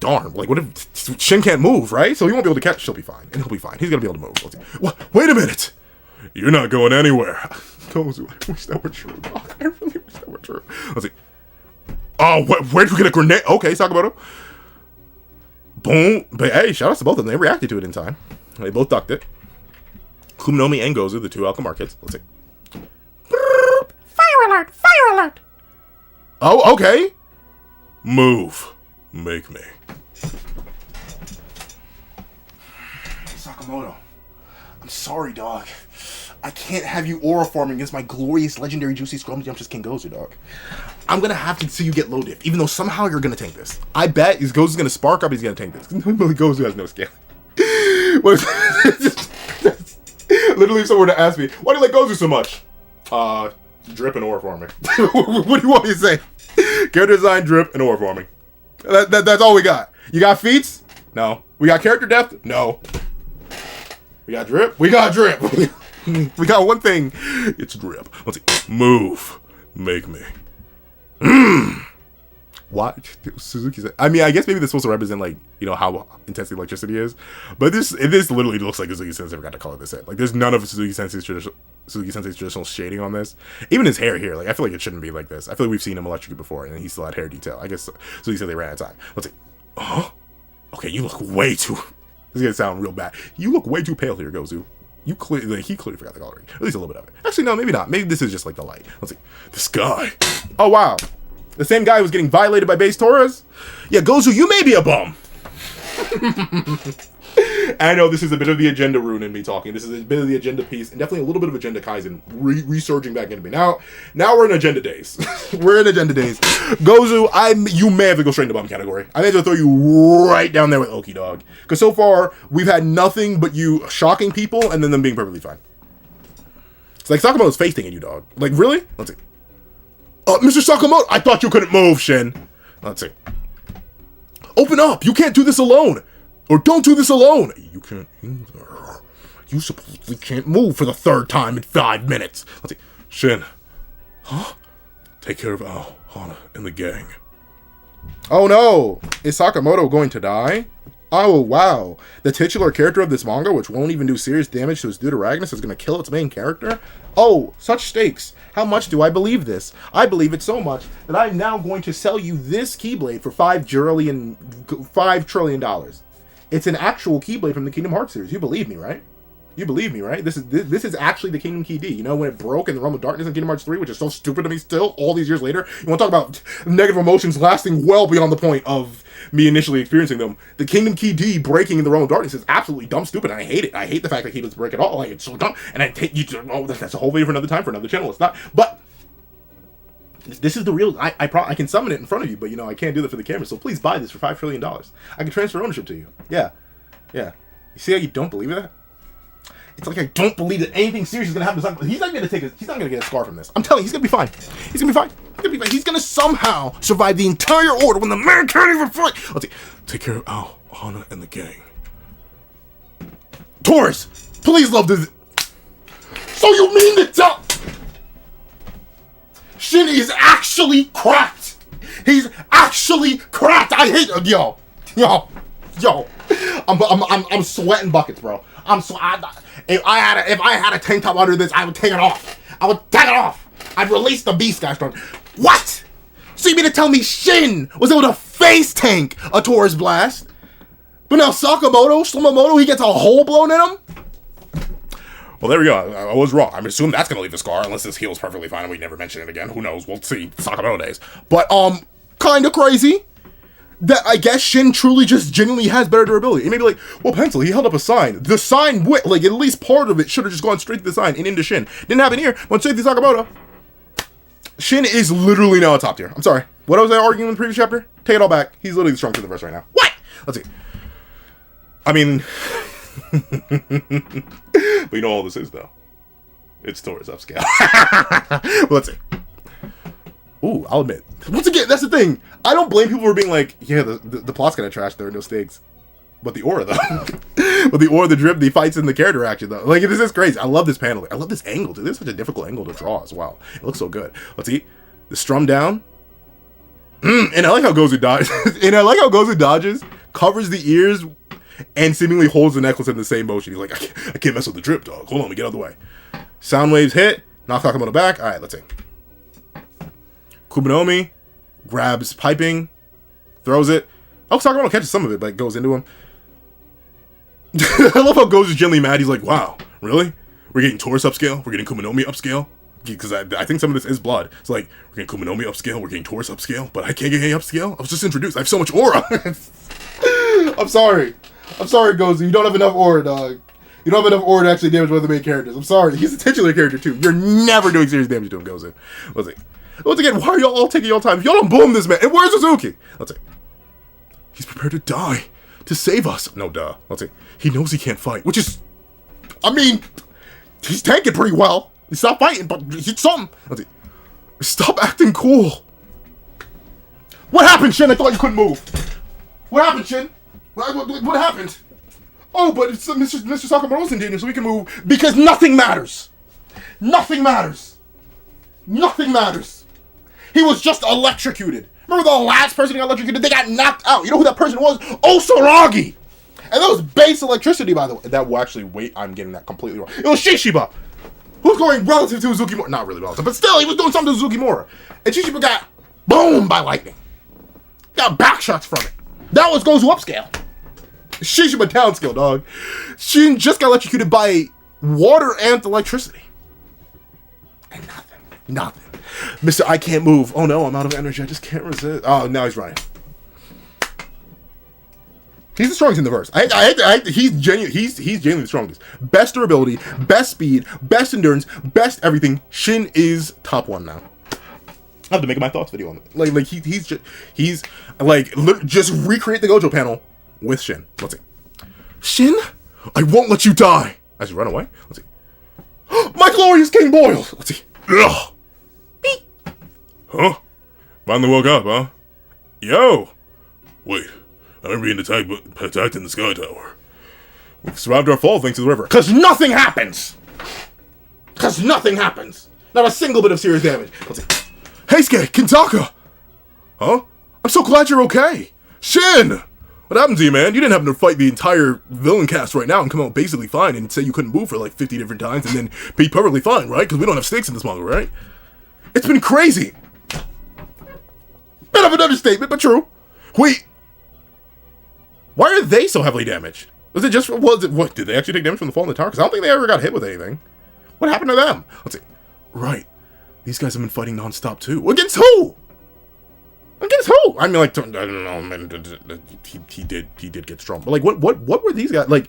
Darn, like, what if Shin can't move, right? So he won't be able to catch. She'll be fine, and he'll be fine. He's gonna be able to move. Let's see. What? Wait a minute! You're not going anywhere. Gozu, I wish that were true. Oh, I really wish that were true. Let's see. Oh, where'd you get a grenade? Okay, Sakamoto. Boom. But hey, shout outs to both of them. They reacted to it in time. They both ducked it. Kumonomi and Gozu, the two Alchemar kids. Let's see. Fire alert! Fire alert! Oh, okay. Move. Make me. Sakamoto, I'm sorry, dog. I can't have you aura forming against my glorious legendary juicy scrumptious King Gozu, dog. I'm gonna have to see you get low diff, even though somehow you're gonna tank this. I bet Gozu's gonna spark up, he's gonna tank this. Gozu has no scale. Literally, if someone were to ask me, why do you like Gozu so much? Drip and aura forming. What do you want me to say? Character design, drip, and aura forming. That's all we got. You got feats? No. We got character depth? No. We got drip? We got drip. We got one thing. It's drip. Let's see. Move. Make me. What? Suzuki said. I mean, I guess maybe this is supposed to represent, like, you know, how intense the electricity is. But this literally looks like Suzuki Sensei forgot to color this in. Like, there's none of Suzuki Sensei's traditional shading on this. Even his hair here, like, I feel like it shouldn't be like this. I feel like we've seen him electrocute before, and he still had hair detail. I guess Suzuki said they ran out of time. Let's see. Huh? Okay, you look way too. This is gonna sound real bad. You look way too pale here, Gozu. He clearly forgot the coloring. At least a little bit of it. Actually, no, maybe not. Maybe this is just like the light. Let's see. This guy. Oh, wow. The same guy who was getting violated by base Taurus? Yeah, Gozu, you may be a bum. I know this is a bit of the agenda rune in me talking. This is a bit of the agenda piece, and definitely a little bit of agenda Kaizen resurging back into me. Now we're in agenda days. We're in agenda days. Gozu, you may have to go straight into bum category. I may have to throw you right down there with Oki, dog. Because so far, we've had nothing but you shocking people, and then them being perfectly fine. It's like Sakamoto's face thing in you, dog. Like, really? Let's see. Mr. Sakamoto, I thought you couldn't move, Shin. Let's see. Open up! You can't do this alone! Or don't do this alone! You can't either. You supposedly can't move for the 3rd time in 5 minutes. Let's see. Shin. Huh? Take care of Hana and the gang. Oh no! Is Sakamoto going to die? Oh, wow. The titular character of this manga, which won't even do serious damage to its deuteragonist, is going to kill its main character? Oh, such stakes. How much do I believe this? I believe it so much that I'm now going to sell you this Keyblade for $5 trillion. It's an actual Keyblade from the Kingdom Hearts series. You believe me, right? You believe me, right? This is actually the Kingdom Key D. You know, when it broke in the Realm of Darkness in Kingdom Hearts 3, which is so stupid to me still, all these years later. You want to talk about negative emotions lasting well beyond the point of me initially experiencing them. The Kingdom Key D breaking in the Realm of Darkness is absolutely dumb stupid, and I hate it. I hate the fact that Keyblades break at all. Like, it's so dumb. And I take you to, oh, that's a whole video for another time, for another channel. It's not. But this is the real, I can summon it in front of you, but, you know, I can't do that for the camera. So please buy this for $5 trillion. I can transfer ownership to you. Yeah. Yeah. You see how you don't believe that? It's like I don't believe that anything serious is gonna happen. He's not gonna get a scar from this. I'm telling you, he's gonna be fine. He's gonna be fine. He's gonna somehow survive the entire order when the man can't even fight. Let's see. Take care of Al, Hana, and the gang. Taurus, please love this. So you mean to tell Shin is actually cracked? He's actually cracked. I hate yo. I'm sweating buckets, bro. If I had a tank top under this, I would take it off. I'd release the beast, guys. What? So you mean to tell me Shin was able to face tank a Taurus blast, but now Sakamoto, he gets a hole blown in him? Well, there we go. I was wrong. I'm assuming that's gonna leave a scar, unless this heals perfectly fine and we never mention it again. Who knows? We'll see. Sakamoto days. But kind of crazy that I guess Shin truly just genuinely has better durability. It may be like, well, Pencil, he held up a sign. The sign, like, at least part of it should have just gone straight to the sign and into Shin. Didn't happen here. Went straight to Sakamoto. Shin is literally now a top tier. I'm sorry. What was I arguing in the previous chapter? Take it all back. He's literally the strongest in the verse right now. What? Let's see. I mean, but you know all this is, though. It's Taurus upscale. But let's see. Ooh, I'll admit. Once again, that's the thing. I don't blame people for being like, yeah, the plot's kind of trash. There are no stakes. But the aura, though. But the aura, the drip, the fights, and the character action, though. Like, this is crazy. I love this panel. I love this angle, dude. This is such a difficult angle to draw as well. It looks so good. Let's see. The strum down. And I like how Gozu dodges. Covers the ears, and seemingly holds the necklace in the same motion. He's like, I can't mess with the drip, dog. Hold on, let me get out of the way. Sound waves hit. Knock Sakamoto back. Alright, let's see. Kumonomi grabs piping, throws it. Oh, Sakamoto catches some of it, but it goes into him. I love how Gozu's gently mad. He's like, wow, really? We're getting Taurus upscale? We're getting Kumonomi upscale? Because I think some of this is blood. It's like, we're getting Kumonomi upscale, we're getting Taurus upscale, but I can't get any upscale? I was just introduced. I have so much aura. I'm sorry, Gozu. You don't have enough aura, dog. You don't have enough aura to actually damage one of the main characters. I'm sorry. He's a titular character, too. You're never doing serious damage to him, Gozu. Let's see. Once again, why are y'all all taking your time? If y'all don't boom this man, and where's Suzuki? Let's see. He's prepared to die to save us. No, duh. Let's see. He knows he can't fight, which is, I mean, he's tanking pretty well. He's not fighting, but he's something. Let's see. Stop acting cool. What happened, Shin? I thought you couldn't move. What happened, Shin? What happened? Oh, but it's Mr. Sakamoto's in danger, so we can move because nothing matters. Nothing matters. Nothing matters. He was just electrocuted. Remember the last person who got electrocuted? They got knocked out. You know who that person was? Osaragi! And that was base electricity, by the way. That will actually, wait, I'm getting that completely wrong. It was Shishiba, who's going relative to Uzukimura. Not really relative, but still, he was doing something to Uzukimura. And Shishiba got boomed by lightning. Got back shots from it. That was Gozu upscale. Shishiba downscale, dog. Shin just got electrocuted by water and electricity. And nothing. Mr. I can't move. Oh no, I'm out of energy. I just can't resist. Oh, now he's running. He's the strongest in the verse. He's genuinely the strongest. Best durability, best speed, best endurance, best everything. Shin is top one now. I have to make my thoughts video on it. Like he's like just recreate the Gojo panel with Shin. Let's see. Shin, I won't let you die. As you run away. Let's see. My glorious King Boyle. Let's see. Ugh. Beep. Huh? Finally woke up, huh? Yo. Wait. I remember being attacked in the Sky Tower. We survived our fall thanks to the river. Cause nothing happens. Not a single bit of serious damage. Let's see. Heisuke, Kintaka. Huh? I'm so glad you're okay. Shin. What happened to you, man? You didn't happen to fight the entire villain cast right now and come out basically fine and say you couldn't move for like 50 different times and then be perfectly fine, right? Because we don't have stakes in this manga, right? It's been crazy. Bit of an understatement, but true. Wait. Why are they so heavily damaged? What, did they actually take damage from the fall in the tower? Because I don't think they ever got hit with anything. What happened to them? Let's see. Right. These guys have been fighting non-stop too. Against who? Against who? I mean, like, I don't know, man. He did get strong. But like, what were these guys like?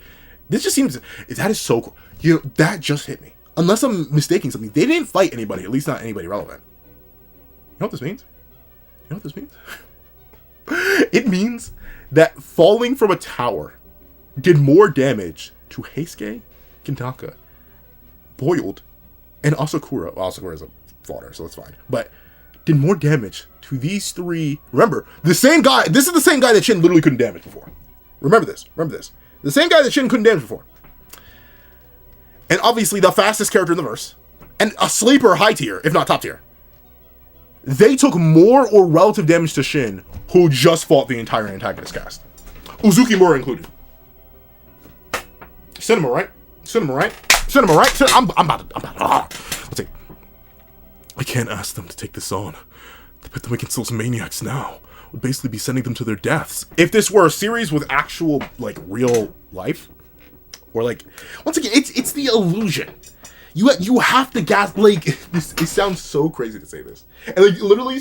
This just seems that is so cool. You know, that just hit me. Unless I'm mistaking something, they didn't fight anybody. At least not anybody relevant. You know what this means? You know what this means? It means that falling from a tower did more damage to Heisuke, Gintaka, Boiled, and Asakura. Well, Asakura is a fodder, so that's fine. But did more damage to these three. Remember, the same guy. This is the same guy that Shin literally couldn't damage before. Remember this. Remember this. The same guy that Shin couldn't damage before. And obviously the fastest character in the verse. And a sleeper high tier, if not top tier. They took more or relative damage to Shin, who just fought the entire antagonist cast. Uzukimura included. Cinema, right? Cinema, right? Cinema, right? I'm about to. Let's see. I can't ask them to take this on. To put them against those maniacs now would basically be sending them to their deaths. If this were a series with actual, like, real life, or like, once again, it's the illusion. You have to gas, like, this. It sounds so crazy to say this, and like literally,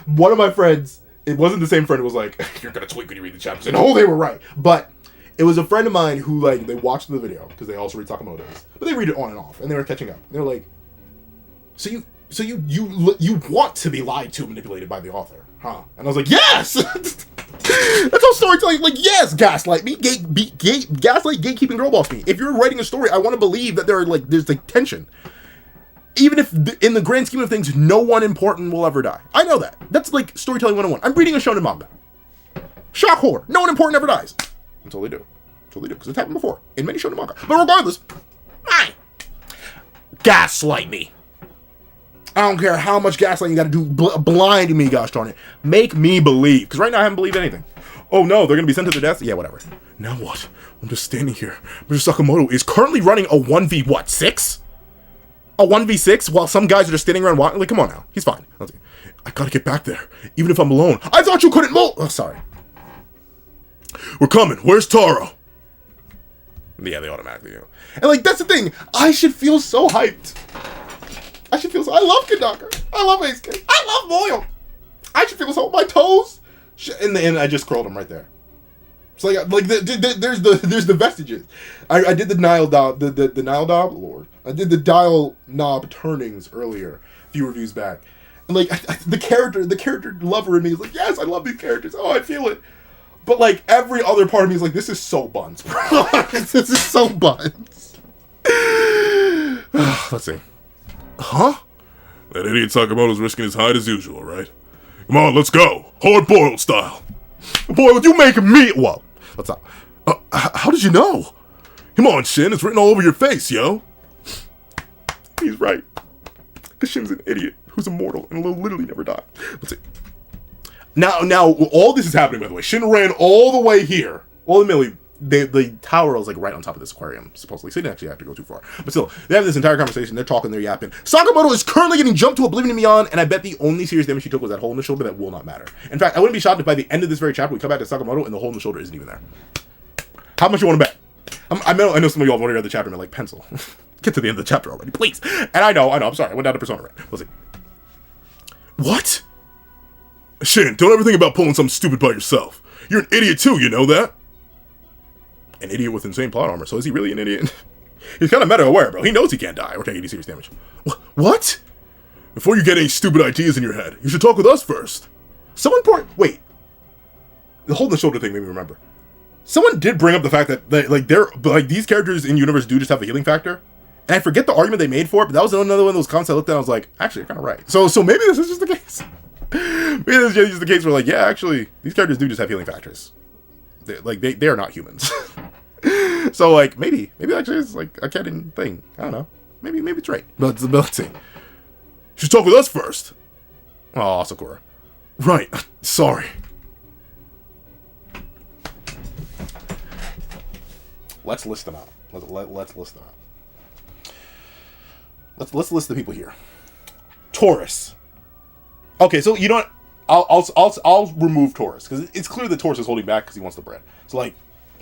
one of my friends, it wasn't the same friend, was like, "You're gonna tweak when you read the chapters," and oh, they were right, but it was a friend of mine who, like, they watched the video because they also read Sakamotodays, but they read it on and off, and they were catching up. They were like, So you want to be lied to, manipulated by the author, huh? And I was like, yes! That's how storytelling, like, yes, gaslight me, gaslight, gatekeeping, girl boss me. If you're writing a story, I want to believe that there's like tension. Even if, in the grand scheme of things, no one important will ever die. I know that. That's like storytelling 101. I'm reading a shonen manga. Shock horror. No one important ever dies. Until they do. Until they do, because it's happened before. In many shonen manga. But regardless, fine. Gaslight me. I don't care how much gaslighting you gotta do, blind me, gosh darn it. Make me believe. Because right now I haven't believed anything. Oh no, they're gonna be sent to their deaths? Yeah, whatever. Now what? I'm just standing here. Mr. Sakamoto is currently running a 1v6? A 1v6 while some guys are just standing around walking? Like, come on now. He's fine. I gotta get back there, even if I'm alone. I thought you couldn't move! Oh, sorry. We're coming. Where's Taro? Yeah, they automatically do. And like, that's the thing. I should feel so hyped. I love Kidaka. I love Heisuke. I love Moyo. I should feel so. My toes. In the end, I just curled them right there. It's like there's the vestiges. I did the Nile knob, the Nile knob. Lord, I did the dial knob turnings earlier, a few reviews back, and like the character lover in me is like, yes, I love these characters. Oh, I feel it. But like every other part of me is like, this is so buns, bro. This is so buns. Let's see. Huh? That idiot Sakamoto's risking his hide as usual, right? Come on, let's go. Hard-boiled style. Boiled, you make me... Whoa. Let's not... how did you know? Come on, Shin. It's written all over your face, yo. He's right. Because Shin's an idiot who's immortal and will literally never die. Let's see. Now, all this is happening, by the way. Shin ran all the way here. Well, admittedly, the tower was like right on top of this aquarium, supposedly. So he didn't actually have to go too far. But still, they have this entire conversation. They're talking, they're yapping. Sakamoto is currently getting jumped to oblivion and beyond, and I bet the only serious damage she took was that hole in the shoulder that will not matter. In fact, I wouldn't be shocked if by the end of this very chapter we come back to Sakamoto and the hole in the shoulder isn't even there. How much you want to bet? I know some of y'all want to read the chapter and like, pencil. Get to the end of the chapter already, please. And I know, I'm sorry. I went down to Persona Red. Let's see. What? Shin, don't ever think about pulling something stupid by yourself. You're an idiot too, you know that? An idiot with insane plot armor, so is he really an idiot? He's kind of meta-aware, bro. He knows he can't die or take any serious damage. What? Before you get any stupid ideas in your head, you should talk with us first. Wait. The hole in the shoulder thing made me remember. Someone did bring up the fact that these characters in universe do just have a healing factor. And I forget the argument they made for it, but that was another one of those concepts I looked at and I was like, actually, you're kind of right. So maybe this is just the case. Maybe this is just the case where, like, yeah, actually, these characters do just have healing factors. They are not humans. So, like, maybe actually it's like a canon thing. I don't know. Maybe it's right. But let's see. You should talk with us first. Oh, Sakura. Right. Sorry. Let's list them out. Let's list them out. Let's list the people here. Taurus. Okay, so you know what? I'll remove Taurus because it's clear that Taurus is holding back because he wants the bread. So like,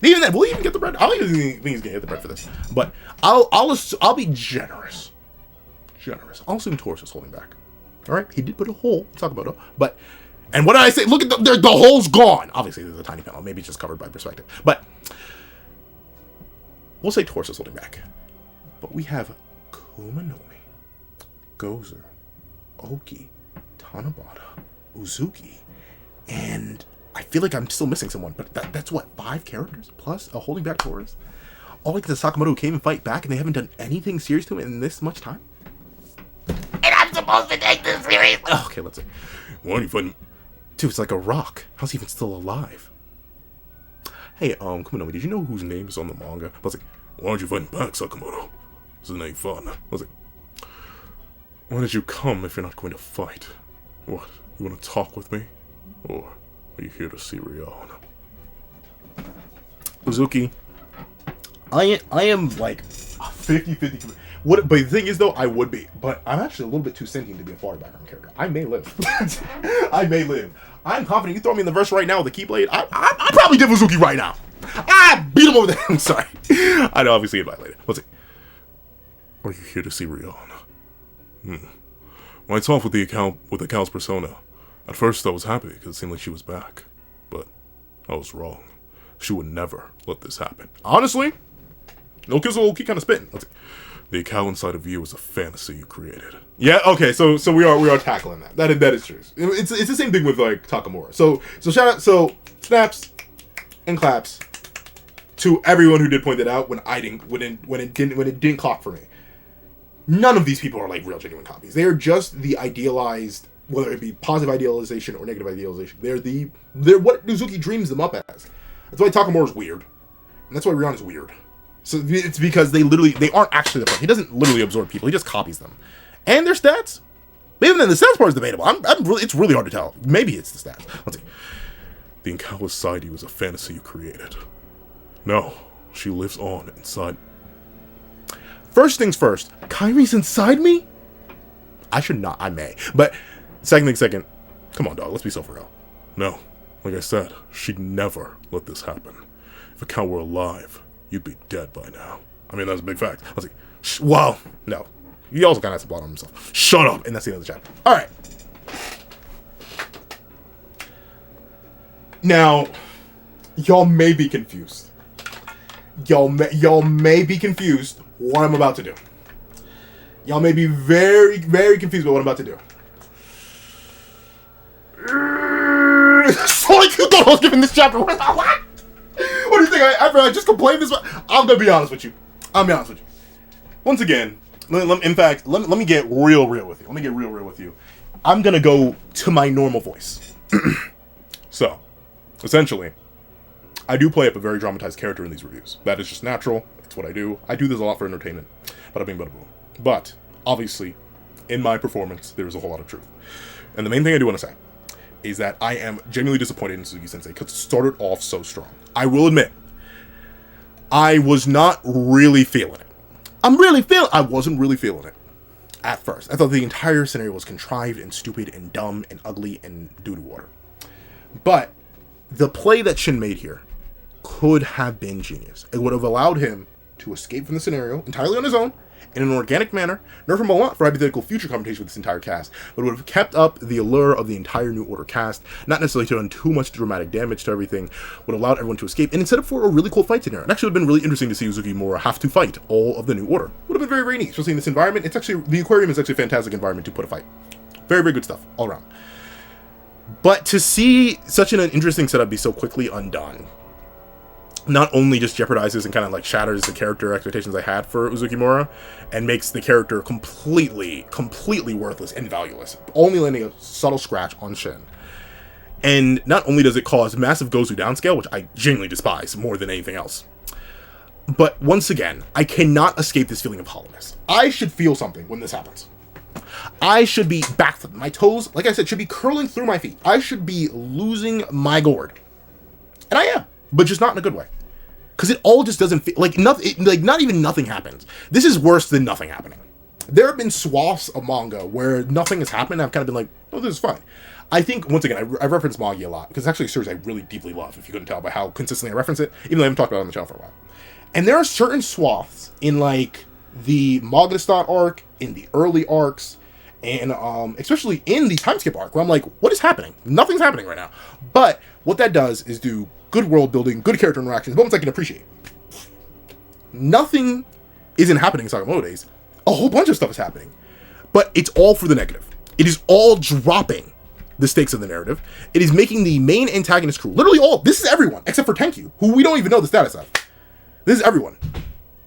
even then, will he even get the bread? I don't even think he's gonna get the bread for this. But I'll be generous. I'll assume Taurus is holding back. All right, he did put a hole. Sakamoto, but and what did I say? Look at the hole's gone. Obviously, there's a tiny panel. Maybe it's just covered by perspective. But we'll say Taurus is holding back. But we have Kumonomi, Gozer, Oki, Tanabata, Uzuki, and I feel like I'm still missing someone. But that's what, 5 characters plus a holding back Taurus. All like the Sakamoto who came and fight back, and they haven't done anything serious to him in this much time. And I'm supposed to take this seriously. Okay, let's see. Why don't you find him? Dude, it's like a rock. How's he even still alive? Hey, Kumonomi, did you know whose name is on the manga? I was like, why don't you fight him back, Sakamoto? Isn't that fun? I was like, why did you come if you're not going to fight? What, you want to talk with me? Or are you here to see Rion? Uzuki, I am like 50-50. But the thing is, though, I would be. But I'm actually a little bit too sentient to be a far background character. I may live. I may live. I'm confident. You throw me in the verse right now with the Keyblade, I probably did Uzuki right now. I beat him over there. I'm sorry. I know, obviously, invite later. Let's see. Are you here to see Rion? When I talked with the account's persona, at first I was happy because it seemed like she was back. But I was wrong. She would never let this happen. Honestly, no kiss will keep kind of spitting. Let's see. The account inside of you is a fantasy you created. Yeah, okay, so we are tackling that. That is true. It's the same thing with like Takamura. So shout out, so snaps and claps to everyone who did point that out when it didn't clock for me. None of these people are like real genuine copies. They are just the idealized, whether it be positive idealization or negative idealization. They're what Uzuki dreams them up as. That's why Takamura is weird, and that's why Rion is weird. So it's because they aren't actually the person. He doesn't literally absorb people. He just copies them. And their stats. But even then, the stats part is debatable. It's really hard to tell. Maybe it's the stats. Let's see. The encounter inside you is a fantasy you created. No, she lives on inside. First things first. Kairi's inside me? I should not. I may. But second. Come on, dog. Let's be so for real. No. Like I said, she'd never let this happen. If Account were alive, you'd be dead by now. I mean, that's a big fact. Let's see. Well, no. He also kind of has to plot on himself. Shut up! And that's the end of the chapter. Alright. Now, y'all may be confused. Y'all may be confused what I'm about to do. Y'all may be very, very confused about what I'm about to do. So like you thought I was giving this chapter. What? What do you think? After I just complained this, I'm gonna be honest with you. Once again, let me get real with you. Let me get real with you. I'm gonna go to my normal voice. So, essentially, I do play up a very dramatized character in these reviews. That is just natural. It's what I do. I do this a lot for entertainment. Bada bing, bada boom. But obviously, in my performance, there is a whole lot of truth. And the main thing I do want to say is that I am genuinely disappointed in Suzuki Sensei because it started off so strong. I will admit, I was not really feeling it. I wasn't really feeling it at first. I thought the entire scenario was contrived and stupid and dumb and ugly and doo-doo water. But the play that Shin made here could have been genius. It would have allowed him to escape from the scenario entirely on his own, in an organic manner, nerf him a lot for hypothetical future confrontation with this entire cast, but would have kept up the allure of the entire New Order cast, not necessarily to done too much dramatic damage to everything, would have allowed everyone to escape, and set up for a really cool fight scenario. It actually would have been really interesting to see Uzukimura have to fight all of the New Order. Would have been very, very neat, especially in this environment. It's actually, the aquarium is actually a fantastic environment to put a fight. Very, very good stuff, all around. But to see such an interesting setup be so quickly undone, not only just jeopardizes and kind of like shatters the character expectations I had for Uzukimura, and makes the character completely worthless and valueless, only landing a subtle scratch on Shin. And not only does it cause massive Gozu downscale, which I genuinely despise more than anything else, but once again, I cannot escape this feeling of hollowness. I should feel something when this happens. I should be back, my toes, like I said, should be curling through my feet. I should be losing my gourd. And I am, but just not in a good way. Because it all just doesn't feel like nothing, like not even nothing happens. This is worse than nothing happening. There have been swaths of manga where nothing has happened, and I've kind of been like, oh, this is fine. I think, once again, I reference manga a lot, because it's actually a series I really deeply love, if you couldn't tell by how consistently I reference it, even though I haven't talked about it on the channel for a while. And there are certain swaths in, like, the Magadastan arc, in the early arcs, and especially in the time skip arc, where I'm like, what is happening? Nothing's happening right now. But what that does is do good world building, good character interactions, moments I can appreciate. Nothing isn't happening in Sakamotodays. A whole bunch of stuff is happening. But it's all for the negative. It is all dropping the stakes of the narrative. It is making the main antagonist crew, literally all, this is everyone, except for Tenkyu, who we don't even know the status of. This is everyone.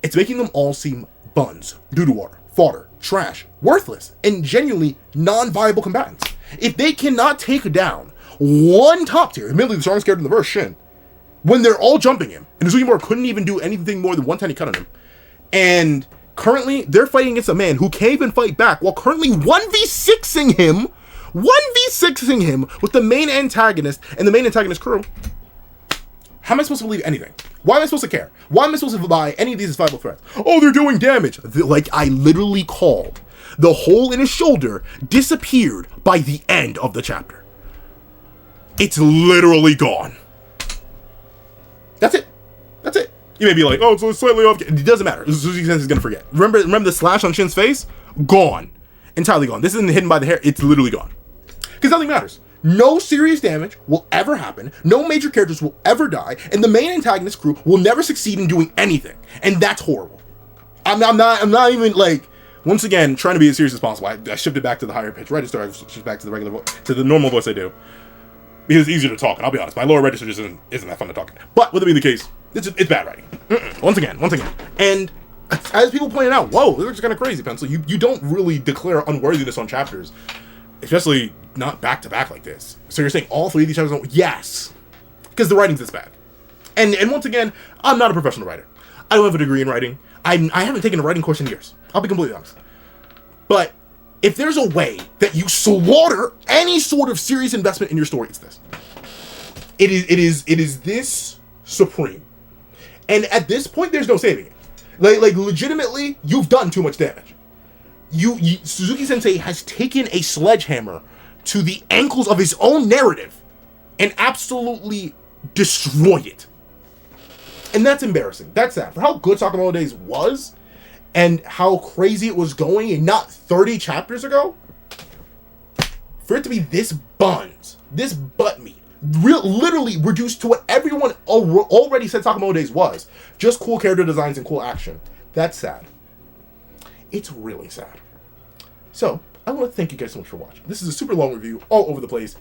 It's making them all seem buns, doo-doo-water, fodder, trash, worthless, and genuinely non-viable combatants. If they cannot take down one top tier, admittedly the strongest character in the verse, Shin, when they're all jumping him, and Uzukimura couldn't even do anything more than one tiny cut on him, and currently they're fighting against a man who can't even fight back while currently 1v6ing him, 1v6ing him with the main antagonist and the main antagonist crew. How am I supposed to believe anything? Why am I supposed to care? Why am I supposed to buy any of these viable threats? Oh, they're doing damage. Like I literally called. The hole in his shoulder disappeared by the end of the chapter. It's literally gone. That's it. That's it. You may be like, oh, it's slightly off. It doesn't matter. Suzuki Sensei is going to forget. Remember the slash on Shin's face? Gone. Entirely gone. This isn't hidden by the hair. It's literally gone. Because nothing matters. No serious damage will ever happen. No major characters will ever die. And the main antagonist crew will never succeed in doing anything. And that's horrible. I'm not even like, once again, trying to be as serious as possible. I shifted back to the higher pitch register. I shifted back to the regular voice, to the normal voice I do. Because it's easier to talk, and I'll be honest, my lower register just isn't that fun to talk. But with it being the case, it's bad writing. Once again. And as people pointed out, whoa, this looks kind of crazy, Pencil. You don't really declare unworthiness on chapters, especially not back to back like this. So you're saying all three of these chapters don't? Yes, because the writing's this bad. And once again, I'm not a professional writer. I don't have a degree in writing. I haven't taken a writing course in years. I'll be completely honest. But if there's a way that you slaughter any sort of serious investment in your story, it's this. It is this supreme. And at this point, there's no saving it. Like legitimately, you've done too much damage. Suzuki Sensei has taken a sledgehammer to the ankles of his own narrative and absolutely destroyed it. And that's embarrassing. That's sad. For how good Sakamotodays was, and how crazy it was going, and not 30 chapters ago, for it to be this buns, this butt meat, literally reduced to what everyone already said Sakamotodays was, just cool character designs and cool action. That's sad. It's really sad. So, I want to thank you guys so much for watching. This is a super long review, all over the place.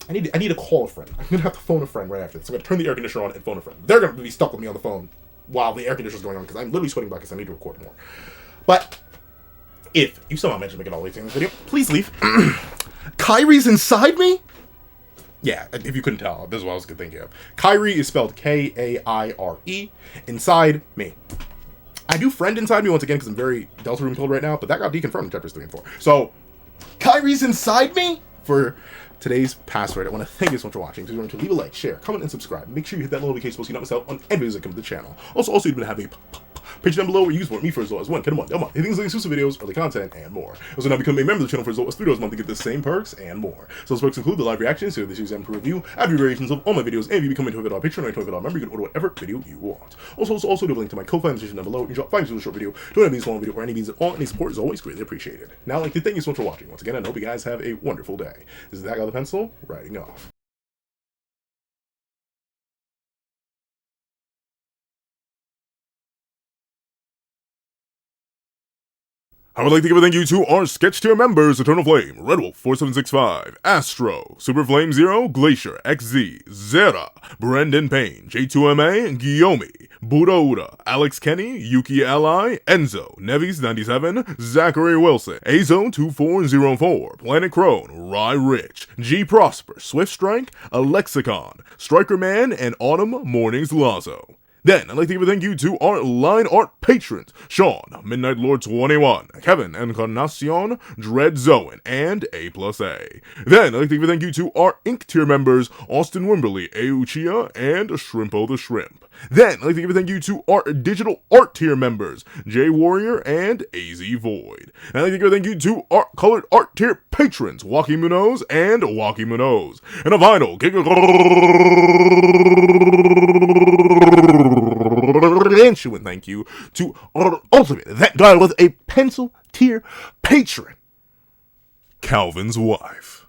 I need to call a friend. I'm going to have to phone a friend right after this. I'm going to turn the air conditioner on and phone a friend. They're going to be stuck with me on the phone while the air conditioner is going on, because I'm literally sweating buckets. I need to record more. But if you somehow managed to make it all the way in this video, please leave. Kyrie's inside me? Yeah, if you couldn't tell, this is what I was thinking of. Kyrie is spelled K-A-I-R-E. Inside me. I do friend inside me once again because I'm very Delta Room pilled right now, but that got deconfirmed in chapters 3 and 4. So, Kyrie's inside me for today's password. I want to thank you so much for watching. Please remember to leave a like, share, comment, and subscribe. Make sure you hit that little notification so you don't miss out on any videos that come to the channel. Also, you're going to have a page down below where you support me for as low as $1 a month. Things like exclusive videos, early content, and more. Also, now become a member of the channel for as low as $3 a month to get the same perks and more. So those perks include the live reactions to the series and review, ad variations of all my videos, and if you become a $12 Patreon or a $12 member, you can order whatever video you want. Also do a link to my Ko-Fi description down below. You can drop 5 to a short video, don't have any long video, or any means at all. Any support is always greatly appreciated. Now, I'd like to thank you so much for watching. Once again, I hope you guys have a wonderful day. This is that guy with the pencil, writing off. I would like to give a thank you to our sketch tier members: Eternal Flame, Red Wolf 4765, Astro, Super Flame Zero, Glacier, XZ, Zera, Brendan Payne, J2MA, Guillaume, Buddha Uda, Alex Kenny, Yuki Ally, Enzo, Nevis 97, Zachary Wilson, Azo 2404, Planet Crone, Rye Rich, G Prosper, Swift Strike, Alexicon, Striker Man, and Autumn Mornings Lazo. Then, I'd like to give a thank you to our line art patrons: Sean, Midnight Lord 21, Kevin, Encarnacion, Dread Zoan, and A+A. Then, I'd like to give a thank you to our Ink tier members: Austin Wimberly, Euchia, and Shrimpo the Shrimp. Then, I'd like to give a thank you to our digital art tier members, J Warrior and AZ Void. And I'd like to give a thank you to our colored art tier patrons, Waki Munoz and Waki Munoz. And a vinyl thank you to our ultimate, that guy with a pencil tier patron, Calvin's wife.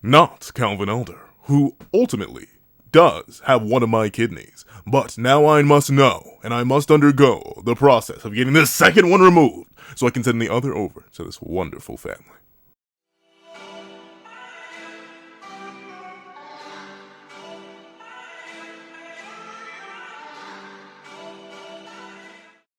Not Calvin Elder, who ultimately does have one of my kidneys, but now I must know, and I must undergo the process of getting this second one removed, so I can send the other over to this wonderful family.